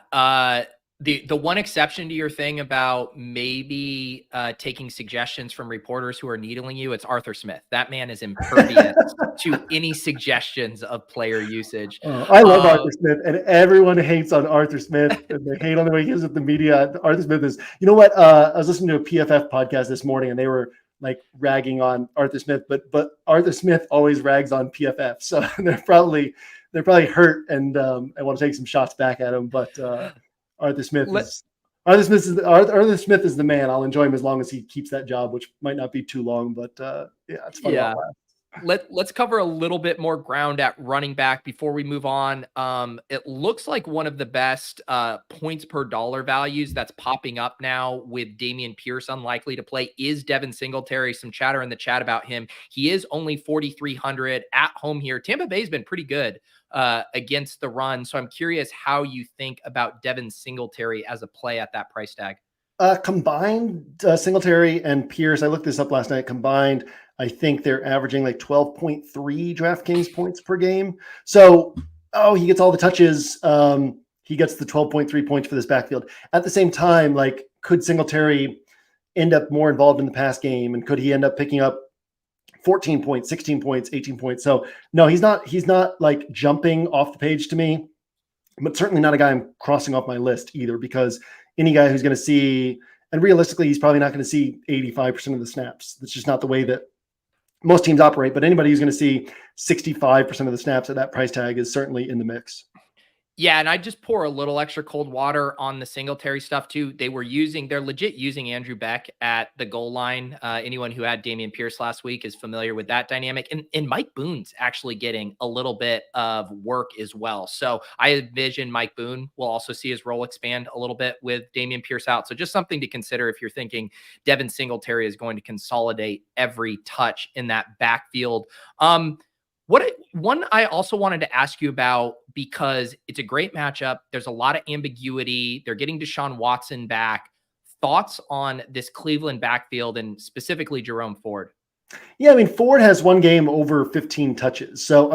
The one exception to your thing about maybe taking suggestions from reporters who are needling you, it's Arthur Smith. That man is impervious to any suggestions of player usage. I love Arthur Smith, and everyone hates on Arthur Smith, and they hate on the way he is with the media. Arthur Smith is, you know what? I was listening to a PFF podcast this morning, and they were like ragging on Arthur Smith, but Arthur Smith always rags on PFF, so they're probably hurt and want to take some shots back at him. But Arthur Smith is the man. I'll enjoy him as long as he keeps that job, which might not be too long. But it's fun. Yeah. Let's cover a little bit more ground at running back before we move on. It looks like one of the best points per dollar values that's popping up now with Dameon Pierce unlikely to play is Devin Singletary. Some chatter in the chat about him. He is only 4,300 at home here. Tampa Bay's been pretty good against the run. So I'm curious how you think about Devin Singletary as a play at that price tag. Combined Singletary and Pierce, I looked this up last night, combined, I think they're averaging like 12.3 DraftKings points per game. So, he gets all the touches. He gets the 12.3 points for this backfield. At the same time, like, could Singletary end up more involved in the pass game? And could he end up picking up 14 points, 16 points, 18 points? So no, he's not like jumping off the page to me, but certainly not a guy I'm crossing off my list either, because any guy who's going to see, and realistically, he's probably not going to see 85% of the snaps. That's just not the way that most teams operate, but anybody who's going to see 65% of the snaps at that price tag is certainly in the mix. Yeah, and I just pour a little extra cold water on the Singletary stuff too. They're legit using Andrew Beck at the goal line. Anyone who had Dameon Pierce last week is familiar with that dynamic. And Mike Boone's actually getting a little bit of work as well. So I envision Mike Boone will also see his role expand a little bit with Dameon Pierce out. So just something to consider if you're thinking Devin Singletary is going to consolidate every touch in that backfield. One I also wanted to ask you about, because it's a great matchup. There's a lot of ambiguity. They're getting Deshaun Watson back. Thoughts on this Cleveland backfield and specifically Jerome Ford? Yeah, I mean, Ford has one game over 15 touches. So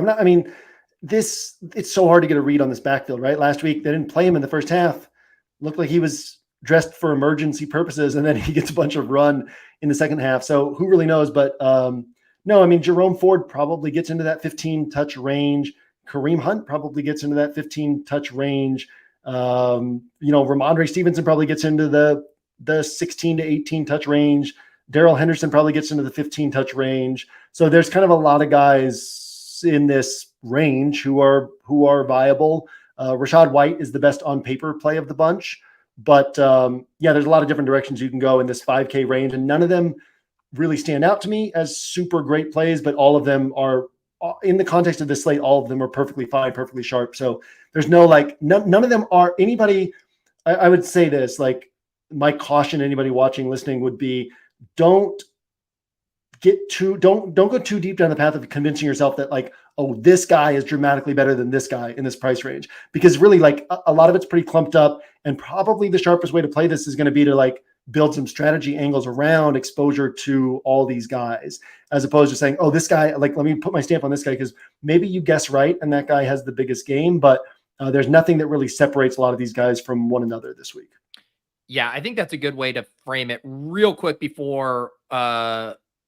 it's so hard to get a read on this backfield, right? Last week, they didn't play him in the first half. Looked like he was dressed for emergency purposes, and then he gets a bunch of run in the second half. So who really knows? But no, I mean, Jerome Ford probably gets into that 15-touch range. Kareem Hunt probably gets into that 15-touch range. Ramondre Stevenson probably gets into the 16 to 18-touch range. Darrell Henderson probably gets into the 15-touch range. So there's kind of a lot of guys in this range who are viable. Rachaad White is the best on paper play of the bunch. But, there's a lot of different directions you can go in this 5K range, and none of them really stand out to me as super great plays, but all of them are, in the context of this slate, all of them are perfectly fine, perfectly sharp. So there's no, none of them are anybody. I would say this, like, my caution, anybody watching, listening, would be, don't go too deep down the path of convincing yourself that, like, oh, this guy is dramatically better than this guy in this price range, because really, like, a lot of it's pretty clumped up, and probably the sharpest way to play this is going to be to, like, build some strategy angles around exposure to all these guys, as opposed to saying, oh, this guy, like, let me put my stamp on this guy, because maybe you guess right and that guy has the biggest game, but there's nothing that really separates a lot of these guys from one another this week. Yeah, I think that's a good way to frame it. Real quick before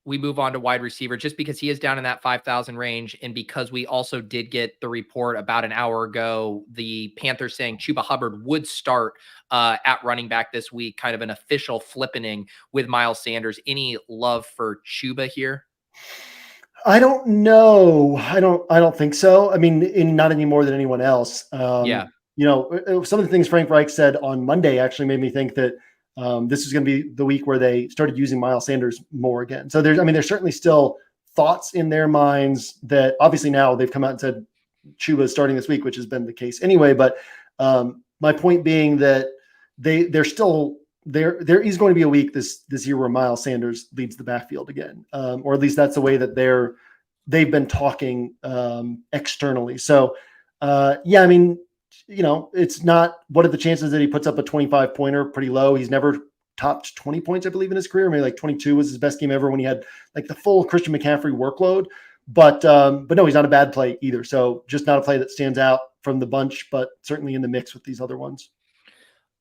we move on to wide receiver, just because he is down in that 5,000 range, and because we also did get the report about an hour ago, the Panthers saying Chuba Hubbard would start at running back this week, kind of an official flippening with Miles Sanders. Any love for Chuba here? I don't know. I don't think so. I mean, not any more than anyone else. Yeah. Some of the things Frank Reich said on Monday actually made me think that this is going to be the week where they started using Miles Sanders more again. So there's certainly still thoughts in their minds that obviously now they've come out and said Chuba is starting this week, which has been the case anyway. But my point being that they're still there is going to be a week this year where Miles Sanders leads the backfield again, or at least that's the way that they've been talking externally. So yeah, I mean, it's not, what are the chances that he puts up a 25 pointer? Pretty low. He's never topped 20 points, I believe, in his career. Maybe like 22 was his best game ever when he had like the full Christian McCaffrey workload. But no, he's not a bad play either. So just not a play that stands out from the bunch, but certainly in the mix with these other ones.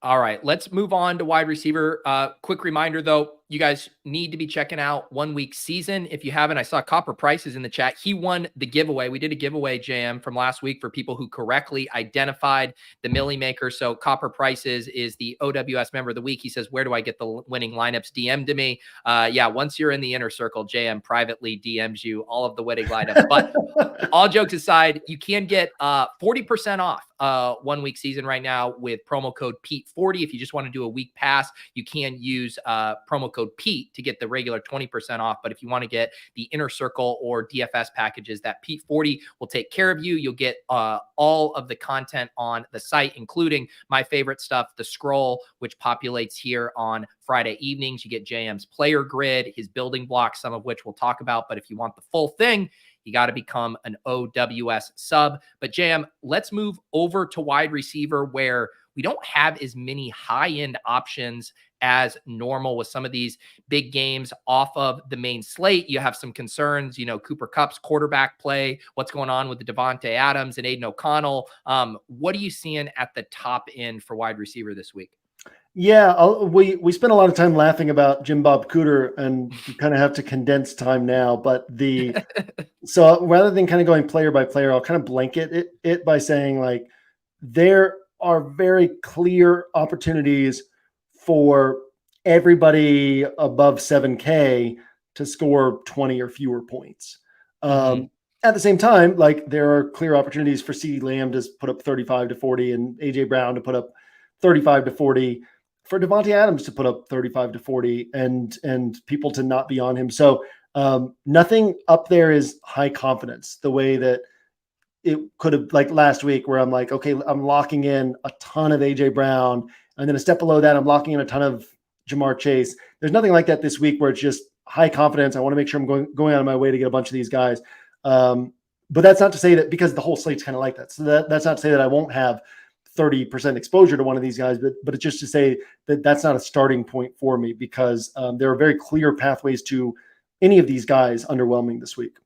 All right, let's move on to wide receiver. Quick reminder, though, you guys need to be checking out 1 week season. If you haven't, I saw Copper Prices in the chat. He won the giveaway. We did a giveaway, JM, from last week for people who correctly identified the Millie Maker. So Copper Prices is the OWS member of the week. He says, where do I get the winning lineups? DM to me. Yeah, once you're in the inner circle, JM privately DMs you all of the winning lineups. But all jokes aside, you can get 40% off 1 week season right now with promo code Pete40. If you just want to do a week pass, you can use promo code Pete to get the regular 20% off. But if you want to get the inner circle or DFS packages, that Pete40 will take care of you. You'll get all of the content on the site, including my favorite stuff, the scroll, which populates here on Friday evenings. You get JM's player grid, his building blocks, some of which we'll talk about. But if you want the full thing, you got to become an OWS sub. But JM, let's move over to wide receiver, where we don't have as many high-end options as normal with some of these big games off of the main slate. You have some concerns, Cooper Kupp's quarterback play, what's going on with the Devontae Adams and Aiden O'Connell. What are you seeing at the top end for wide receiver this week? Yeah, we spent a lot of time laughing about Jim Bob Cooter, and you kind of have to condense time now. But so rather than kind of going player by player, I'll kind of blanket it by saying, like, there are very clear opportunities for everybody above 7K to score 20 or fewer points. At the same time, like, there are clear opportunities for CeeDee Lamb to put up 35 to 40 and AJ Brown to put up 35 to 40, for Devontae Adams to put up 35 to 40 and people to not be on him. So nothing up there is high confidence the way that it could have, like last week, where I'm like, okay, I'm locking in a ton of AJ Brown, and then a step below that, I'm locking in a ton of Jamar Chase. There's nothing like that this week, where it's just high confidence. I want to make sure I'm going out of my way to get a bunch of these guys. But that's not to say that, because the whole slate's kind of like that. So that's not to say that I won't have 30% exposure to one of these guys, but it's just to say that that's not a starting point for me, because there are very clear pathways to any of these guys underwhelming this week.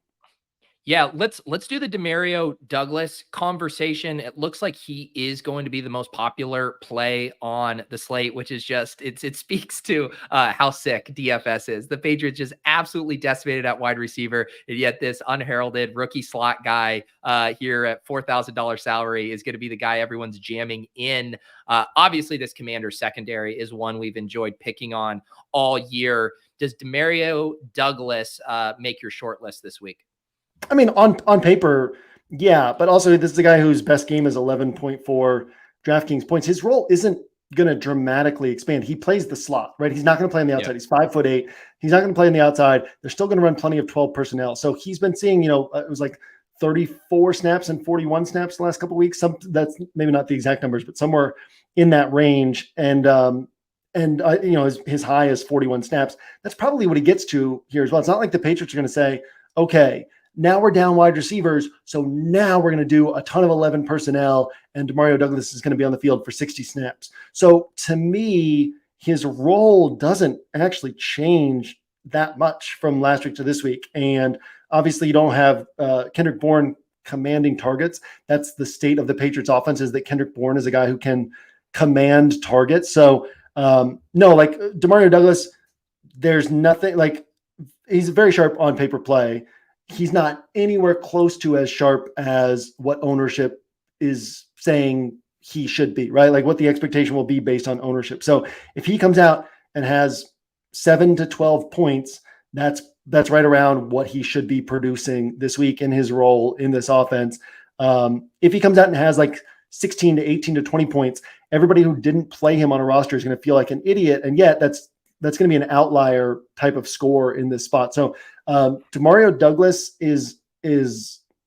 Yeah, let's do the Demario Douglas conversation. It looks like he is going to be the most popular play on the slate, which is just, it speaks to how sick DFS is. The Patriots just absolutely decimated at wide receiver, and yet this unheralded rookie slot guy here at $4,000 salary is going to be the guy everyone's jamming in. Obviously, this Commander secondary is one we've enjoyed picking on all year. Does Demario Douglas make your short list this week? I mean, on paper, yeah, but also this is a guy whose best game is 11.4 DraftKings points. His role isn't going to dramatically expand. He plays the slot, right? He's not going to play on the outside. He's 5'8". He's not going to play on the outside. They're still going to run plenty of 12 personnel. So he's been seeing, it was like 34 snaps and 41 snaps the last couple of weeks. That's maybe not the exact numbers, but somewhere in that range. And his high is 41 snaps. That's probably what he gets to here as well. It's not like the Patriots are going to say, okay, now we're down wide receivers, so now we're going to do a ton of 11 personnel, and Demario Douglas is going to be on the field for 60 snaps. So to me, his role doesn't actually change that much from last week to this week. And obviously you don't have Kendrick Bourne commanding targets. That's the state of the Patriots offense, is that Kendrick Bourne is a guy who can command targets. So no, like Demario Douglas, there's nothing, like, he's a very sharp on paper play. He's not anywhere close to as sharp as what ownership is saying he should be, right? Like what the expectation will be based on ownership. So if he comes out and has 7 to 12 points, that's right around what he should be producing this week in his role in this offense. If he comes out and has like 16 to 18 to 20 points, everybody who didn't play him on a roster is going to feel like an idiot. And yet that's that's going to be an outlier type of score in this spot. So Demario Douglas is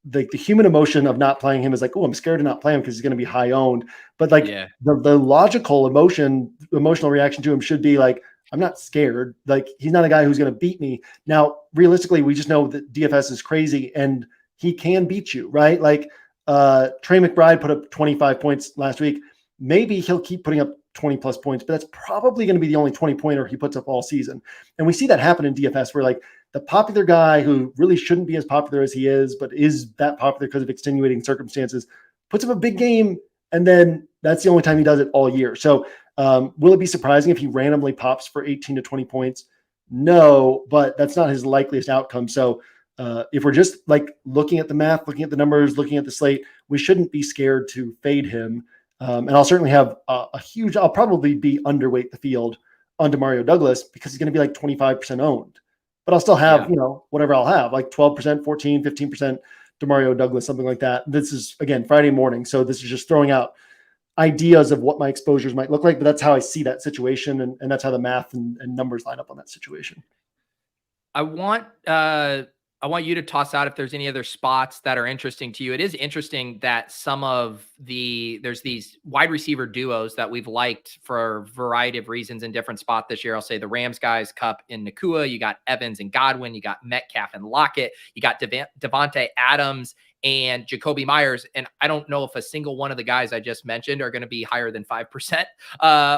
the human emotion of not playing him is like, oh, I'm scared to not play him because he's going to be high owned. But like the logical emotional reaction to him should be like, I'm not scared. Like, he's not a guy who's going to beat me. Now, realistically, we just know that DFS is crazy and he can beat you, right? Like Trey McBride put up 25 points last week. Maybe he'll keep putting up 20 plus points, but that's probably going to be the only 20 pointer he puts up all season. And we see that happen in DFS where like the popular guy who really shouldn't be as popular as he is, but is that popular because of extenuating circumstances, puts up a big game. And then that's the only time he does it all year. So will it be surprising if he randomly pops for 18 to 20 points? No, but that's not his likeliest outcome. So if we're just like looking at the math, looking at the numbers, looking at the slate, we shouldn't be scared to fade him. And I'll certainly have I'll probably be underweight the field on Demario Douglas because he's going to be like 25% owned, but I'll still have, whatever I'll have, like 12%, 14, 15% Demario Douglas, something like that. This is, again, Friday morning. So this is just throwing out ideas of what my exposures might look like, but that's how I see that situation. And that's how the math and numbers line up on that situation. I want you to toss out if there's any other spots that are interesting to you. It is interesting that there's these wide receiver duos that we've liked for a variety of reasons in different spots this year. I'll say the Rams guys, Kupp and Nakua. You got Evans and Godwin. You got Metcalf and Lockett. You got Devontae Adams and Jacoby Myers. And I don't know if a single one of the guys I just mentioned are going to be higher than 5%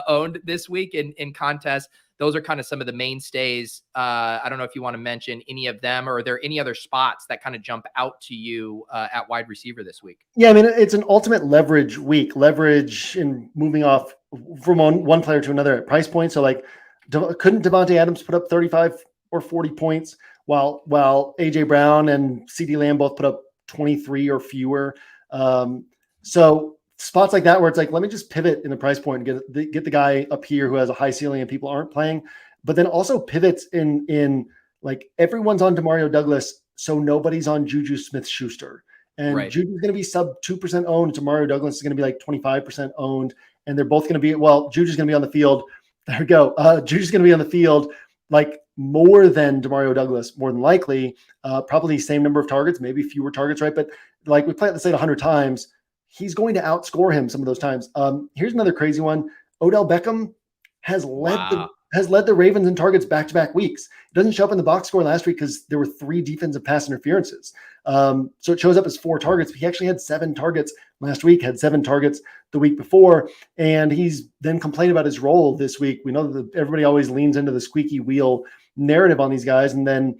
owned this week in contests. Those are kind of some of the mainstays. I don't know if you want to mention any of them, or are there any other spots that kind of jump out to you at wide receiver this week? Yeah, I mean, it's an ultimate leverage week. Leverage in moving off from one player to another at price point. So like, couldn't Devontae Adams put up 35 or 40 points while AJ Brown and CeeDee Lamb both put up 23 or fewer? So spots like that where it's like, let me just pivot in the price point and get the guy up here who has a high ceiling and people aren't playing, but then also pivots in like everyone's on Demario Douglas, so nobody's on Juju Smith-Schuster. And right. Juju's going to be sub 2% owned. Demario Douglas is going to be like 25% owned. And they're both going to be, Juju's going to be on the field. There we go. Juju's going to be on the field like more than Demario Douglas, more than likely, probably same number of targets, maybe fewer targets, right? But like we play at the site 100 times, he's going to outscore him some of those times. Here's another crazy one. Odell Beckham has led the Ravens in targets back-to-back weeks. It doesn't show up in the box score last week because there were 3 defensive pass interferences. So it shows up as 4 targets. But he actually had 7 targets last week, had 7 targets the week before. And he's then complained about his role this week. We know that everybody always leans into the squeaky wheel narrative on these guys. And then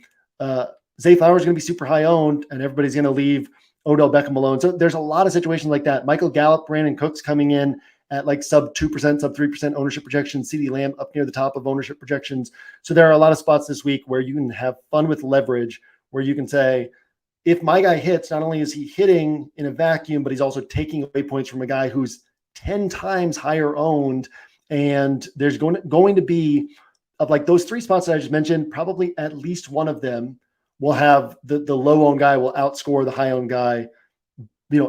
Zay Flowers is going to be super high owned and everybody's going to leave Odell Beckham alone. So there's a lot of situations like that. Michael Gallup, Brandon Cooks coming in at like sub 2%, sub 3% ownership projections. CeeDee Lamb up near the top of ownership projections. So there are a lot of spots this week where you can have fun with leverage, where you can say, if my guy hits, not only is he hitting in a vacuum, but he's also taking away points from a guy who's 10 times higher owned. And there's going to be, of like those 3 spots that I just mentioned, probably at least one of them will have the low owned guy will outscore the high owned guy,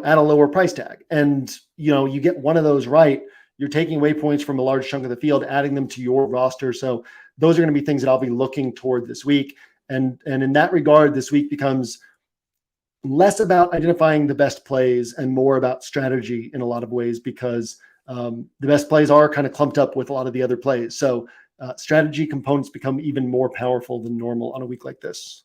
at a lower price tag. And, you get one of those right, you're taking away points from a large chunk of the field, adding them to your roster. So those are going to be things that I'll be looking toward this week. And in that regard, this week becomes less about identifying the best plays and more about strategy in a lot of ways, because the best plays are kind of clumped up with a lot of the other plays. So strategy components become even more powerful than normal on a week like this.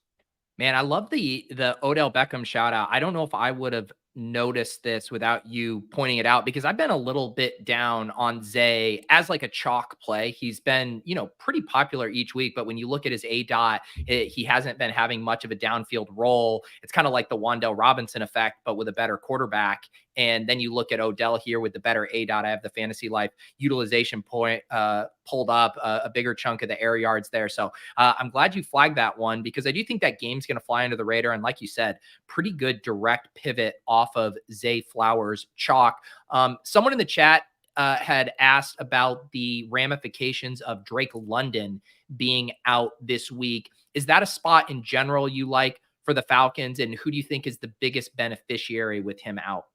Man, I love the Odell Beckham shout out. I don't know if I would have noticed this without you pointing it out, because I've been a little bit down on Zay as like a chalk play. He's been, pretty popular each week, but when you look at his ADOT, he hasn't been having much of a downfield role. It's kind of like the Wan'Dale Robinson effect, but with a better quarterback. And then you look at Odell here with the better ADOT. I have the Fantasy Life utilization point pulled up, a bigger chunk of the air yards there. So I'm glad you flagged that one, because I do think that game's going to fly under the radar. And like you said, pretty good direct pivot off of Zay Flowers chalk. Someone in the chat had asked about the ramifications of Drake London being out this week. Is that a spot in general you like for the Falcons? And who do you think is the biggest beneficiary with him out?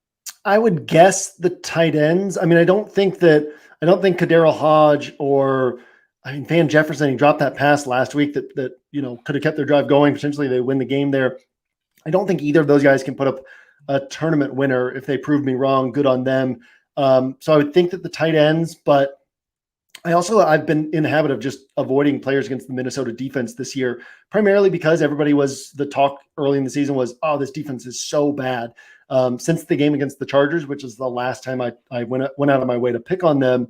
I would guess the tight ends. I mean, I don't think Kadarius Hodge or I mean, Van Jefferson, he dropped that pass last week that could have kept their drive going. Potentially they win the game there. I don't think either of those guys can put up a tournament winner. If they prove me wrong, good on them. So I would think that the tight ends, but I've been in the habit of just avoiding players against the Minnesota defense this year, primarily because the talk early in the season was, oh, this defense is so bad. Since the game against the Chargers, which is the last time I went out of my way to pick on them,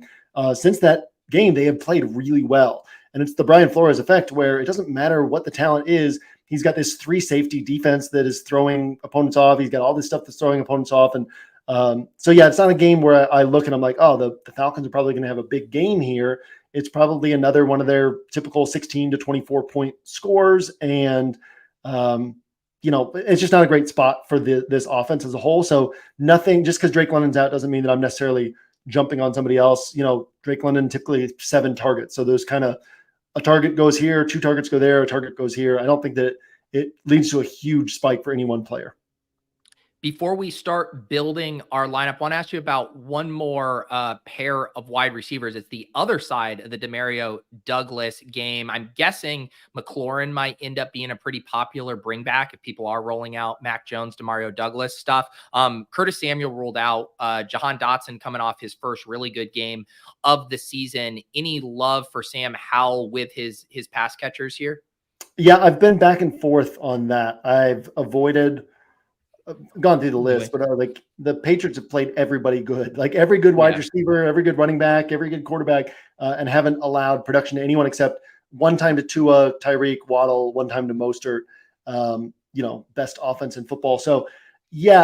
since that game, they have played really well. And it's the Brian Flores effect where it doesn't matter what the talent is. He's got this 3 safety defense that is throwing opponents off. He's got all this stuff that's throwing opponents off. And so, yeah, it's not a game where I look and I'm like, oh, the Falcons are probably going to have a big game here. It's probably another one of their typical 16 to 24 point scores. And, it's just not a great spot for this offense as a whole. So nothing, just because Drake London's out doesn't mean that I'm necessarily jumping on somebody else. Drake London typically 7 targets. So there's kind of a target goes here, 2 targets go there, a target goes here. I don't think that it leads to a huge spike for any one player. Before we start building our lineup, I want to ask you about one more pair of wide receivers. It's the other side of the Demario Douglas game. I'm guessing McLaurin might end up being a pretty popular bring back if people are rolling out Mac Jones, Demario Douglas stuff. Curtis Samuel ruled out. Jahan Dotson coming off his first really good game of the season. Any love for Sam Howell with his pass catchers here? Yeah, I've been back and forth on that. I've gone through the list, but like the Patriots have played everybody good, like every good wide receiver, every good running back, every good quarterback, and haven't allowed production to anyone except one time to Tua, Tyreek, Waddle, one time to Mostert, best offense in football. So yeah,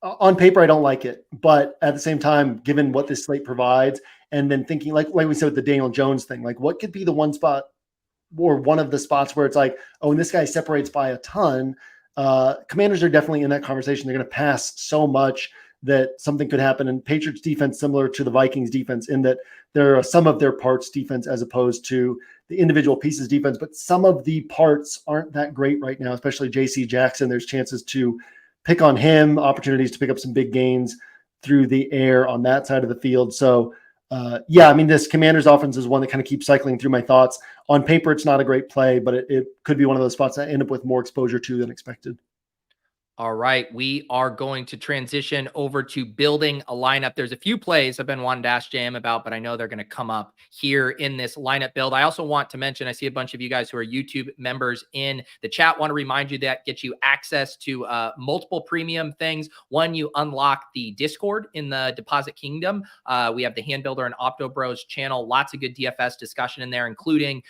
on paper, I don't like it, but at the same time, given what this slate provides, and then thinking like we said with the Daniel Jones thing, like what could be the one spot or one of the spots where it's like, oh, and this guy separates by a ton. Commanders are definitely in that conversation. They're going to pass so much that something could happen. And Patriots defense, similar to the Vikings defense, in that there are some of their parts defense as opposed to the individual pieces defense, but some of the parts aren't that great right now, especially JC Jackson. There's chances to pick on him, opportunities to pick up some big gains through the air on that side of the field. So this Commanders offense is one that kind of keeps cycling through my thoughts. On paper, it's not a great play, but it could be one of those spots that I end up with more exposure to than expected. All right, we are going to transition over to building a lineup. There's a few plays I've been wanting to ask JM about, but I know they're going to come up here in this lineup build. I also want to mention, I see a bunch of you guys who are YouTube members in the chat. Want to remind you that gets you access to multiple premium things. One, you unlock the Discord in the Deposit Kingdom. We have the Hand Builder and Opto Bros channel. Lots of good DFS discussion in there, including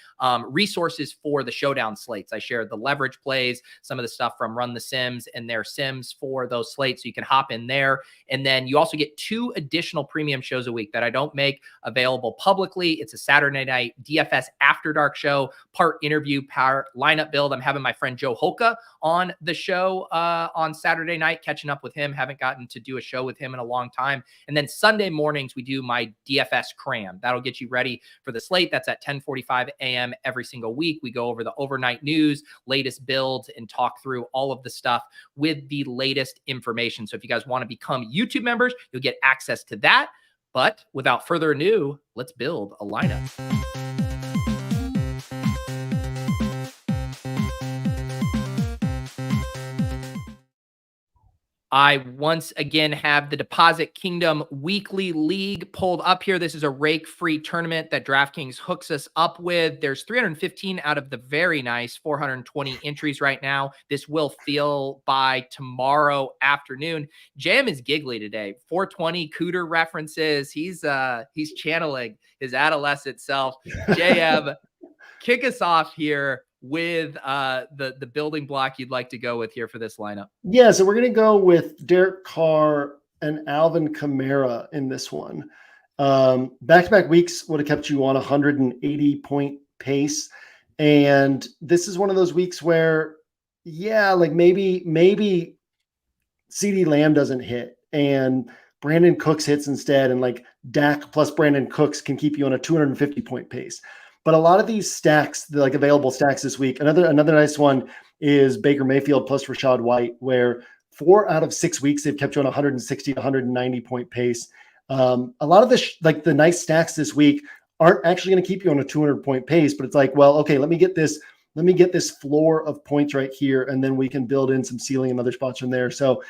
resources for the showdown slates. I shared the leverage plays, some of the stuff from Run the Sims and their Sims for those slates, so you can hop in there. And then you also get 2 additional premium shows a week that I don't make available publicly. It's a Saturday night DFS After Dark show, part interview, part lineup build. I'm having my friend Joe Hoka on the show on Saturday night, catching up with him. Haven't gotten to do a show with him in a long time. And then Sunday mornings, we do my DFS cram. That'll get you ready for the slate. That's at 10:45 a.m. every single week. We go over the overnight news, latest builds, and talk through all of the stuff with the latest information. So if you guys want to become YouTube members, you'll get access to that. But without further ado, let's build a lineup. I once again have the Deposit Kingdom Weekly League pulled up here. This is a rake-free tournament that DraftKings hooks us up with. There's 315 out of the very nice 420 entries right now. This will fill by tomorrow afternoon. Jam is giggly today. 420 Cooter references. He's channeling his adolescent self. JM, kick us off here with the building block you'd like to go with here for this lineup. Yeah, so we're going to go with Derek Carr and Alvin Kamara in this one. Back-to-back weeks would have kept you on a 180-point pace. And this is one of those weeks where, like maybe CeeDee Lamb doesn't hit and Brandon Cooks hits instead, and like Dak plus Brandon Cooks can keep you on a 250-point pace. But a lot of these stacks, like available stacks this week, another nice one is Baker Mayfield plus Rachaad White, where 4 out of 6 weeks they've kept you on 160 to 190 point pace. A lot of the nice stacks this week aren't actually going to keep you on a 200-point pace. But it's like, well, okay, let me get this floor of points right here, and then we can build in some ceiling and other spots from there. So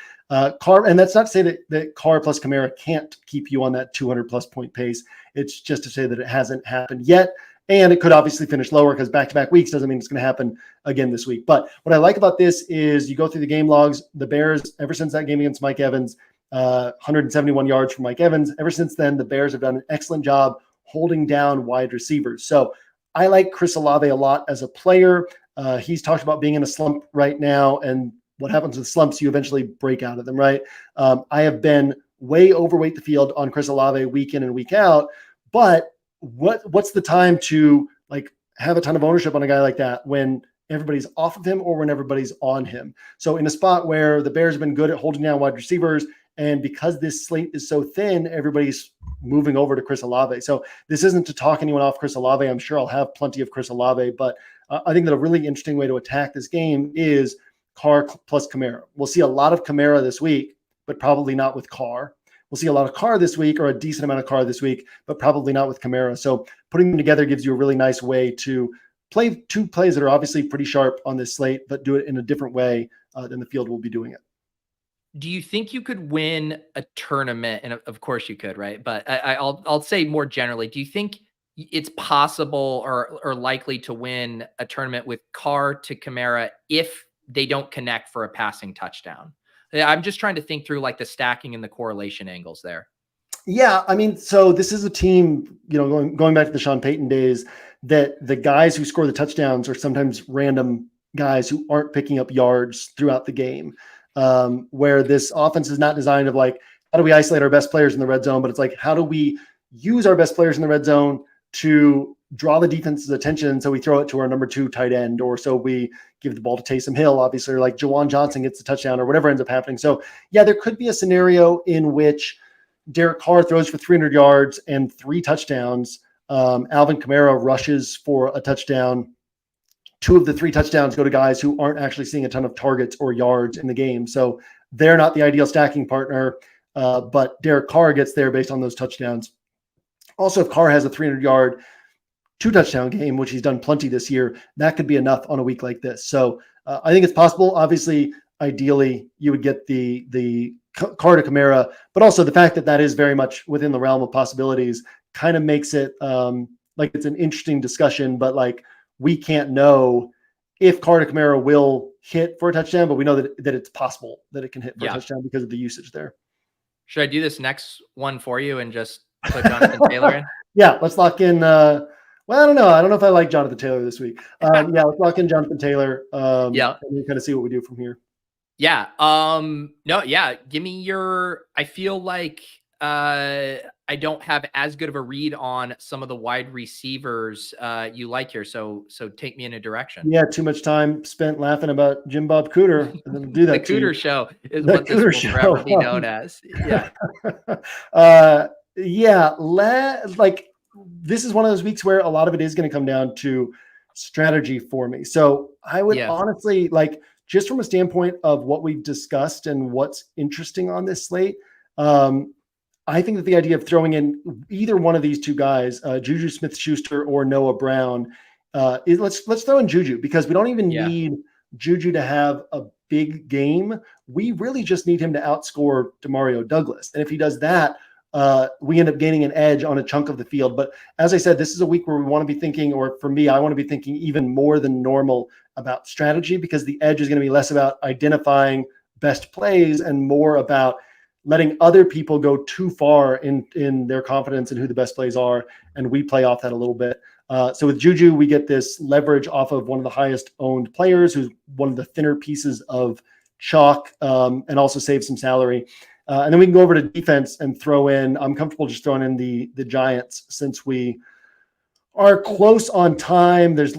Carr, and that's not to say that Carr plus Kamara can't keep you on that 200-plus point pace. It's just to say that it hasn't happened yet. And it could obviously finish lower because back-to-back weeks doesn't mean it's going to happen again this week. But what I like about this is you go through the game logs. The Bears, ever since that game against Mike Evans, 171 yards from Mike Evans. Ever since then, the Bears have done an excellent job holding down wide receivers. So I like Chris Olave a lot as a player. He's talked about being in a slump right now, and what happens with slumps, you eventually break out of them, right? I have been way overweight the field on Chris Olave week in and week out, but what's the time to like have a ton of ownership on a guy like that when everybody's off of him or when everybody's on him? So in a spot where the Bears have been good at holding down wide receivers, and because this slate is so thin, everybody's moving over to Chris Olave. So this isn't to talk anyone off Chris Olave. I'm sure I'll have plenty of Chris Olave, but I think that a really interesting way to attack this game is Carr plus Kamara. We'll see a lot of Kamara this week, but probably not with Carr. We'll see a lot of Carr this week, or a decent amount of Carr this week, but probably not with Kamara. So putting them together gives you a really nice way to play two plays that are obviously pretty sharp on this slate, but do it in a different way than the field will be doing it. Do you think you could win a tournament? And of course you could, right? But I'll say more generally, do you think it's possible or likely to win a tournament with Carr to Kamara if they don't connect for a passing touchdown? I'm just trying to think through like the stacking and the correlation angles there. Yeah, I mean, so this is a team, going back to the Sean Payton days, that the guys who score the touchdowns are sometimes random guys who aren't picking up yards throughout the game, where this offense is not designed of like, how do we isolate our best players in the red zone? But it's like, how do we use our best players in the red zone to draw the defense's attention, so we throw it to our number 2 tight end, or so we give the ball to Taysom Hill, obviously, or like Jawan Johnson gets the touchdown, or whatever ends up happening. So yeah, there could be a scenario in which Derek Carr throws for 300 yards and 3 touchdowns. Alvin Kamara rushes for a touchdown. 2 of the 3 touchdowns go to guys who aren't actually seeing a ton of targets or yards in the game. So they're not the ideal stacking partner, but Derek Carr gets there based on those touchdowns. Also, if Carr has a 300-yard 2-touchdown game, which he's done plenty this year, that could be enough on a week like this. So I think it's possible. Obviously, ideally, you would get the Carr to Kamara, but also the fact that that is very much within the realm of possibilities kind of makes it like it's an interesting discussion, but like we can't know if Carr to Kamara will hit for a touchdown, but we know that it's possible that it can hit for a touchdown because of the usage there. Should I do this next one for you and just put Jonathan Taylor in? Yeah, let's lock in. Well, I don't know. I don't know if I like Jonathan Taylor this week. Yeah, let's lock in Jonathan Taylor. And we kind of see what we do from here. Yeah. No, yeah. Give me your, I feel like I don't have as good of a read on some of the wide receivers you like here. So take me in a direction. Yeah. Too much time spent laughing about Jim Bob Cooter. Do that. The Cooter Show is what this will forever be known as. Yeah. Like this is one of those weeks where a lot of it is going to come down to strategy for me. So I would honestly, like, just from a standpoint of what we've discussed and what's interesting on this slate, I think that the idea of throwing in either one of these 2 guys, Juju Smith-Schuster or Noah Brown, let's throw in Juju, because we don't even need Juju to have a big game. We really just need him to outscore Demario Douglas. And if he does that, we end up gaining an edge on a chunk of the field. But as I said, this is a week where we want to be thinking, or for me, I want to be thinking even more than normal about strategy, because the edge is going to be less about identifying best plays and more about letting other people go too far in their confidence in who the best plays are. And we play off that a little bit. So with Juju, we get this leverage off of one of the highest owned players, who's one of the thinner pieces of chalk, and also save some salary. And then we can go over to defense and throw in, I'm comfortable just throwing in the Giants, since we are close on time. There's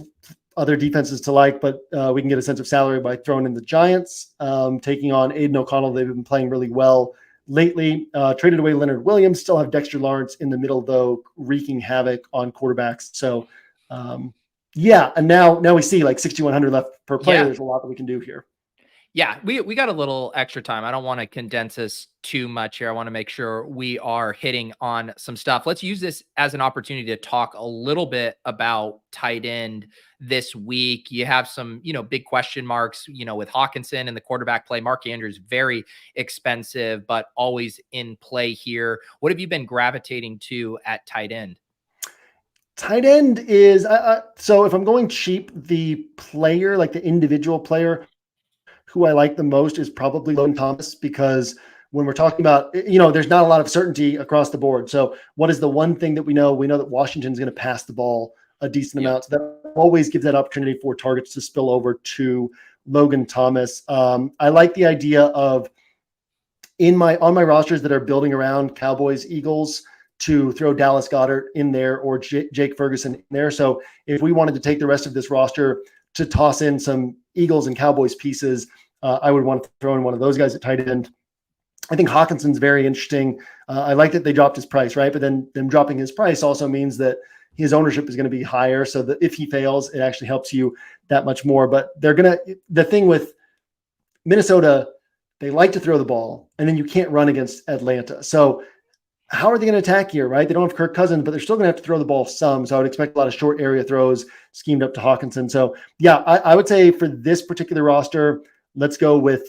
other defenses to like, but we can get a sense of salary by throwing in the Giants, taking on Aiden O'Connell. They've been playing really well lately. Traded away Leonard Williams, still have Dexter Lawrence in the middle, though, wreaking havoc on quarterbacks. So and now we see like 6,100 left per player. There's a lot that we can do here. Yeah, we got a little extra time. I don't want to condense this too much here. I want to make sure we are hitting on some stuff. Let's use this as an opportunity to talk a little bit about tight end this week. You have some, big question marks, with Hawkinson and the quarterback play. Mark Andrews, very expensive, but always in play here. What have you been gravitating to at tight end? Tight end is so if I'm going cheap, the player, like the individual player who I like the most is probably Logan Thomas, because when we're talking about, there's not a lot of certainty across the board. So what is the one thing that we know? We know that Washington's going to pass the ball a decent amount. So that always gives that opportunity for targets to spill over to Logan Thomas. I like the idea of on my rosters that are building around Cowboys, Eagles, to throw Dallas Goedert in there or Jake Ferguson in there. So if we wanted to take the rest of this roster to toss in some Eagles and Cowboys pieces, I would want to throw in one of those guys at tight end. I think Hawkinson's very interesting. I like that they dropped his price, right? But then them dropping his price also means that his ownership is going to be higher. So that if he fails, it actually helps you that much more. But the thing with Minnesota, they like to throw the ball, and then you can't run against Atlanta. So how are they going to attack here, right? They don't have Kirk Cousins, but they're still going to have to throw the ball some. So I would expect a lot of short area throws schemed up to Hawkinson. So yeah, I would say for this particular roster, let's go with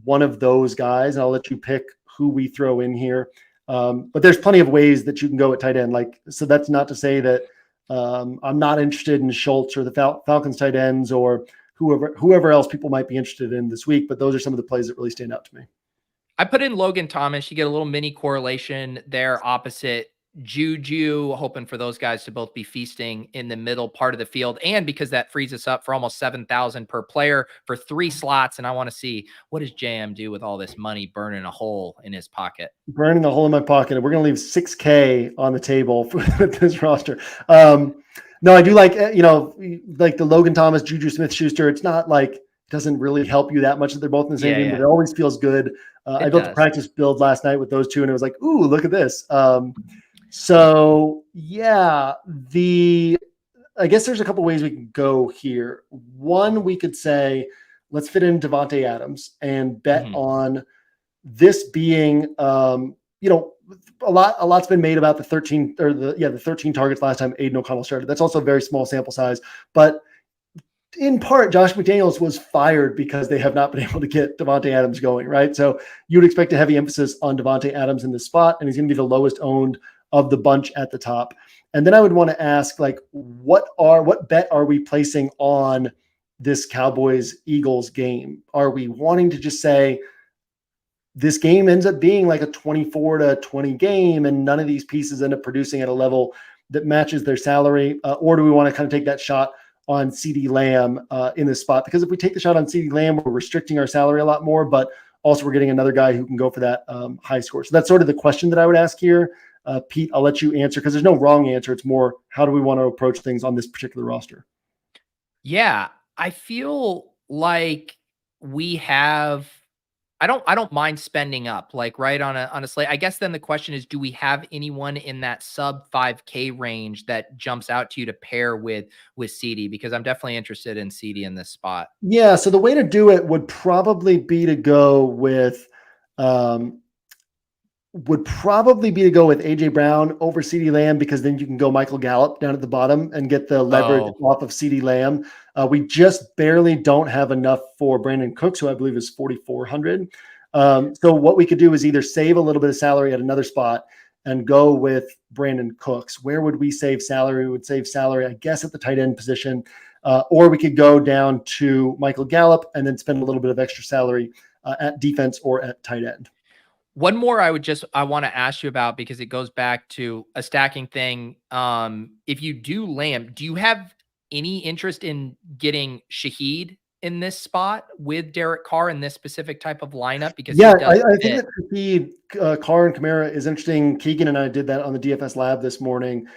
one of those guys. And I'll let you pick who we throw in here. But there's plenty of ways that you can go at tight end. So that's not to say that I'm not interested in Schultz or the Falcons tight ends or whoever else people might be interested in this week. But those are some of the plays that really stand out to me. I put in Logan Thomas. You get a little mini correlation there opposite Juju, hoping for those guys to both be feasting in the middle part of the field. And because that frees us up for almost 7,000 per player for 3 slots. And I want to see, what does JM do with all this money burning a hole in his pocket? Burning a hole in my pocket. We're going to leave $6K on the table for this roster. No, I do like the Logan Thomas, Juju Smith-Schuster. It's not like it doesn't really help you that much that they're both in the same game, but it always feels good. I built a practice build last night with those two, and it was like, ooh, look at this. So yeah, I guess there's a couple ways we can go here. One, we could say, let's fit in Davante Adams and bet on this being, a lot's been made about the 13 targets last time Aiden O'Connell started. That's also a very small sample size, but in part, Josh McDaniels was fired because they have not been able to get Davante Adams going, right? So you would expect a heavy emphasis on Davante Adams in this spot, and he's going to be the lowest owned of the bunch at the top. And then I would want to ask, what bet are we placing on this Cowboys-Eagles game? Are we wanting to just say this game ends up being like a 24-20 game and none of these pieces end up producing at a level that matches their salary? Or do we want to kind of take that shot on CeeDee Lamb in this spot? Because if we take the shot on CeeDee Lamb, we're restricting our salary a lot more, but also we're getting another guy who can go for that high score. So that's sort of the question that I would ask here. Pete, I'll let you answer because there's no wrong answer. It's more, how do we want to approach things on this particular roster? Yeah, I feel like we have, I don't mind spending up right on a slate. I guess then the question is, do we have anyone in that sub 5K range that jumps out to you to pair with CeeDee? Because I'm definitely interested in CeeDee in this spot. Yeah. So the way to do it would probably be to go with, AJ Brown over CeeDee Lamb, because then you can go Michael Gallup down at the bottom and get the leverage off of CeeDee Lamb. We just barely don't have enough for Brandon Cooks, who I believe is 4,400. So what we could do is either save a little bit of salary at another spot and go with Brandon Cooks. Where would we save salary? We would save salary, I guess, at the tight end position. Or we could go down to Michael Gallup and then spend a little bit of extra salary at defense or at tight end. One more I want to ask you about, because it goes back to a stacking thing. If you do Lamb, do you have any interest in getting Shaheed in this spot with Derek Carr in this specific type of lineup? Because I think that Shaheed, Carr, and Kamara is interesting. Keegan and I did that on the DFS lab this morning.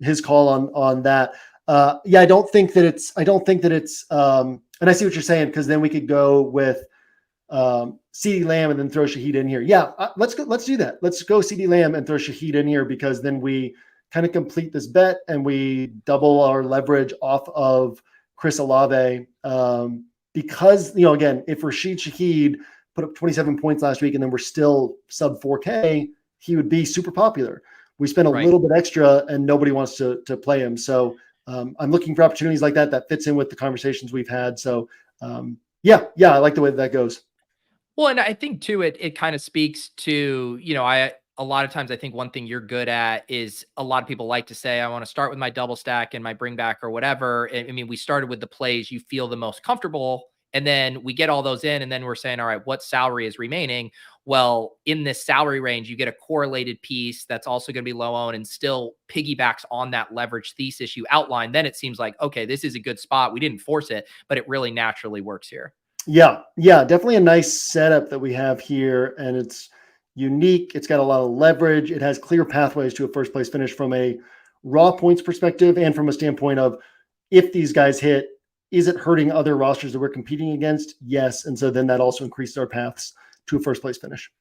His call on that. I don't think that it's, and I see what you're saying, because then we could go with CeeDee Lamb and then throw Shaheed in here. Let's do that. Let's go CeeDee Lamb and throw Shaheed in here, because then we kind of complete this bet and we double our leverage off of Chris Olave, because, you know, again, if Rashid Shaheed put up 27 points last week and then we're still sub 4K, he would be super popular. We spent a little bit extra and nobody wants to play him. So I'm looking for opportunities like that fits in with the conversations we've had. So yeah, I like the way that goes. Well, and I think too, it kind of speaks to, you know, a lot of times I think one thing you're good at is a lot of people like to say, I want to start with my double stack and my bring back or whatever. I mean, we started with the plays you feel the most comfortable, and then we get all those in, and then we're saying, all right, what salary is remaining? Well, in this salary range, you get a correlated piece that's also going to be low owned and still piggybacks on that leverage thesis you outlined. Then it seems like, okay, this is a good spot. We didn't force it, but it really naturally works here. Yeah, definitely a nice setup that we have here, and it's unique. It's got a lot of leverage. It has clear pathways to a first place finish from a raw points perspective and from a standpoint of if these guys hit, is it hurting other rosters that we're competing against? Yes, and so then that also increases our paths to a first place finish.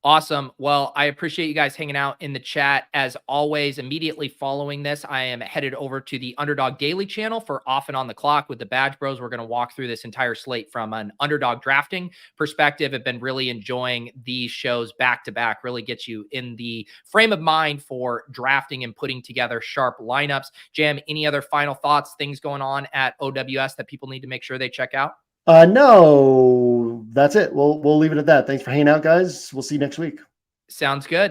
Awesome. Well, I appreciate you guys hanging out in the chat. As always, immediately following this, I am headed over to the Underdog Daily channel for Off and On the Clock with the Badge Bros. We're going to walk through this entire slate from an underdog drafting perspective. I've been really enjoying these shows back to back, really gets you in the frame of mind for drafting and putting together sharp lineups. Jam, any other final thoughts, things going on at OWS that people need to make sure they check out? No, that's it. We'll leave it at that. Thanks for hanging out, guys. We'll see you next week. Sounds good.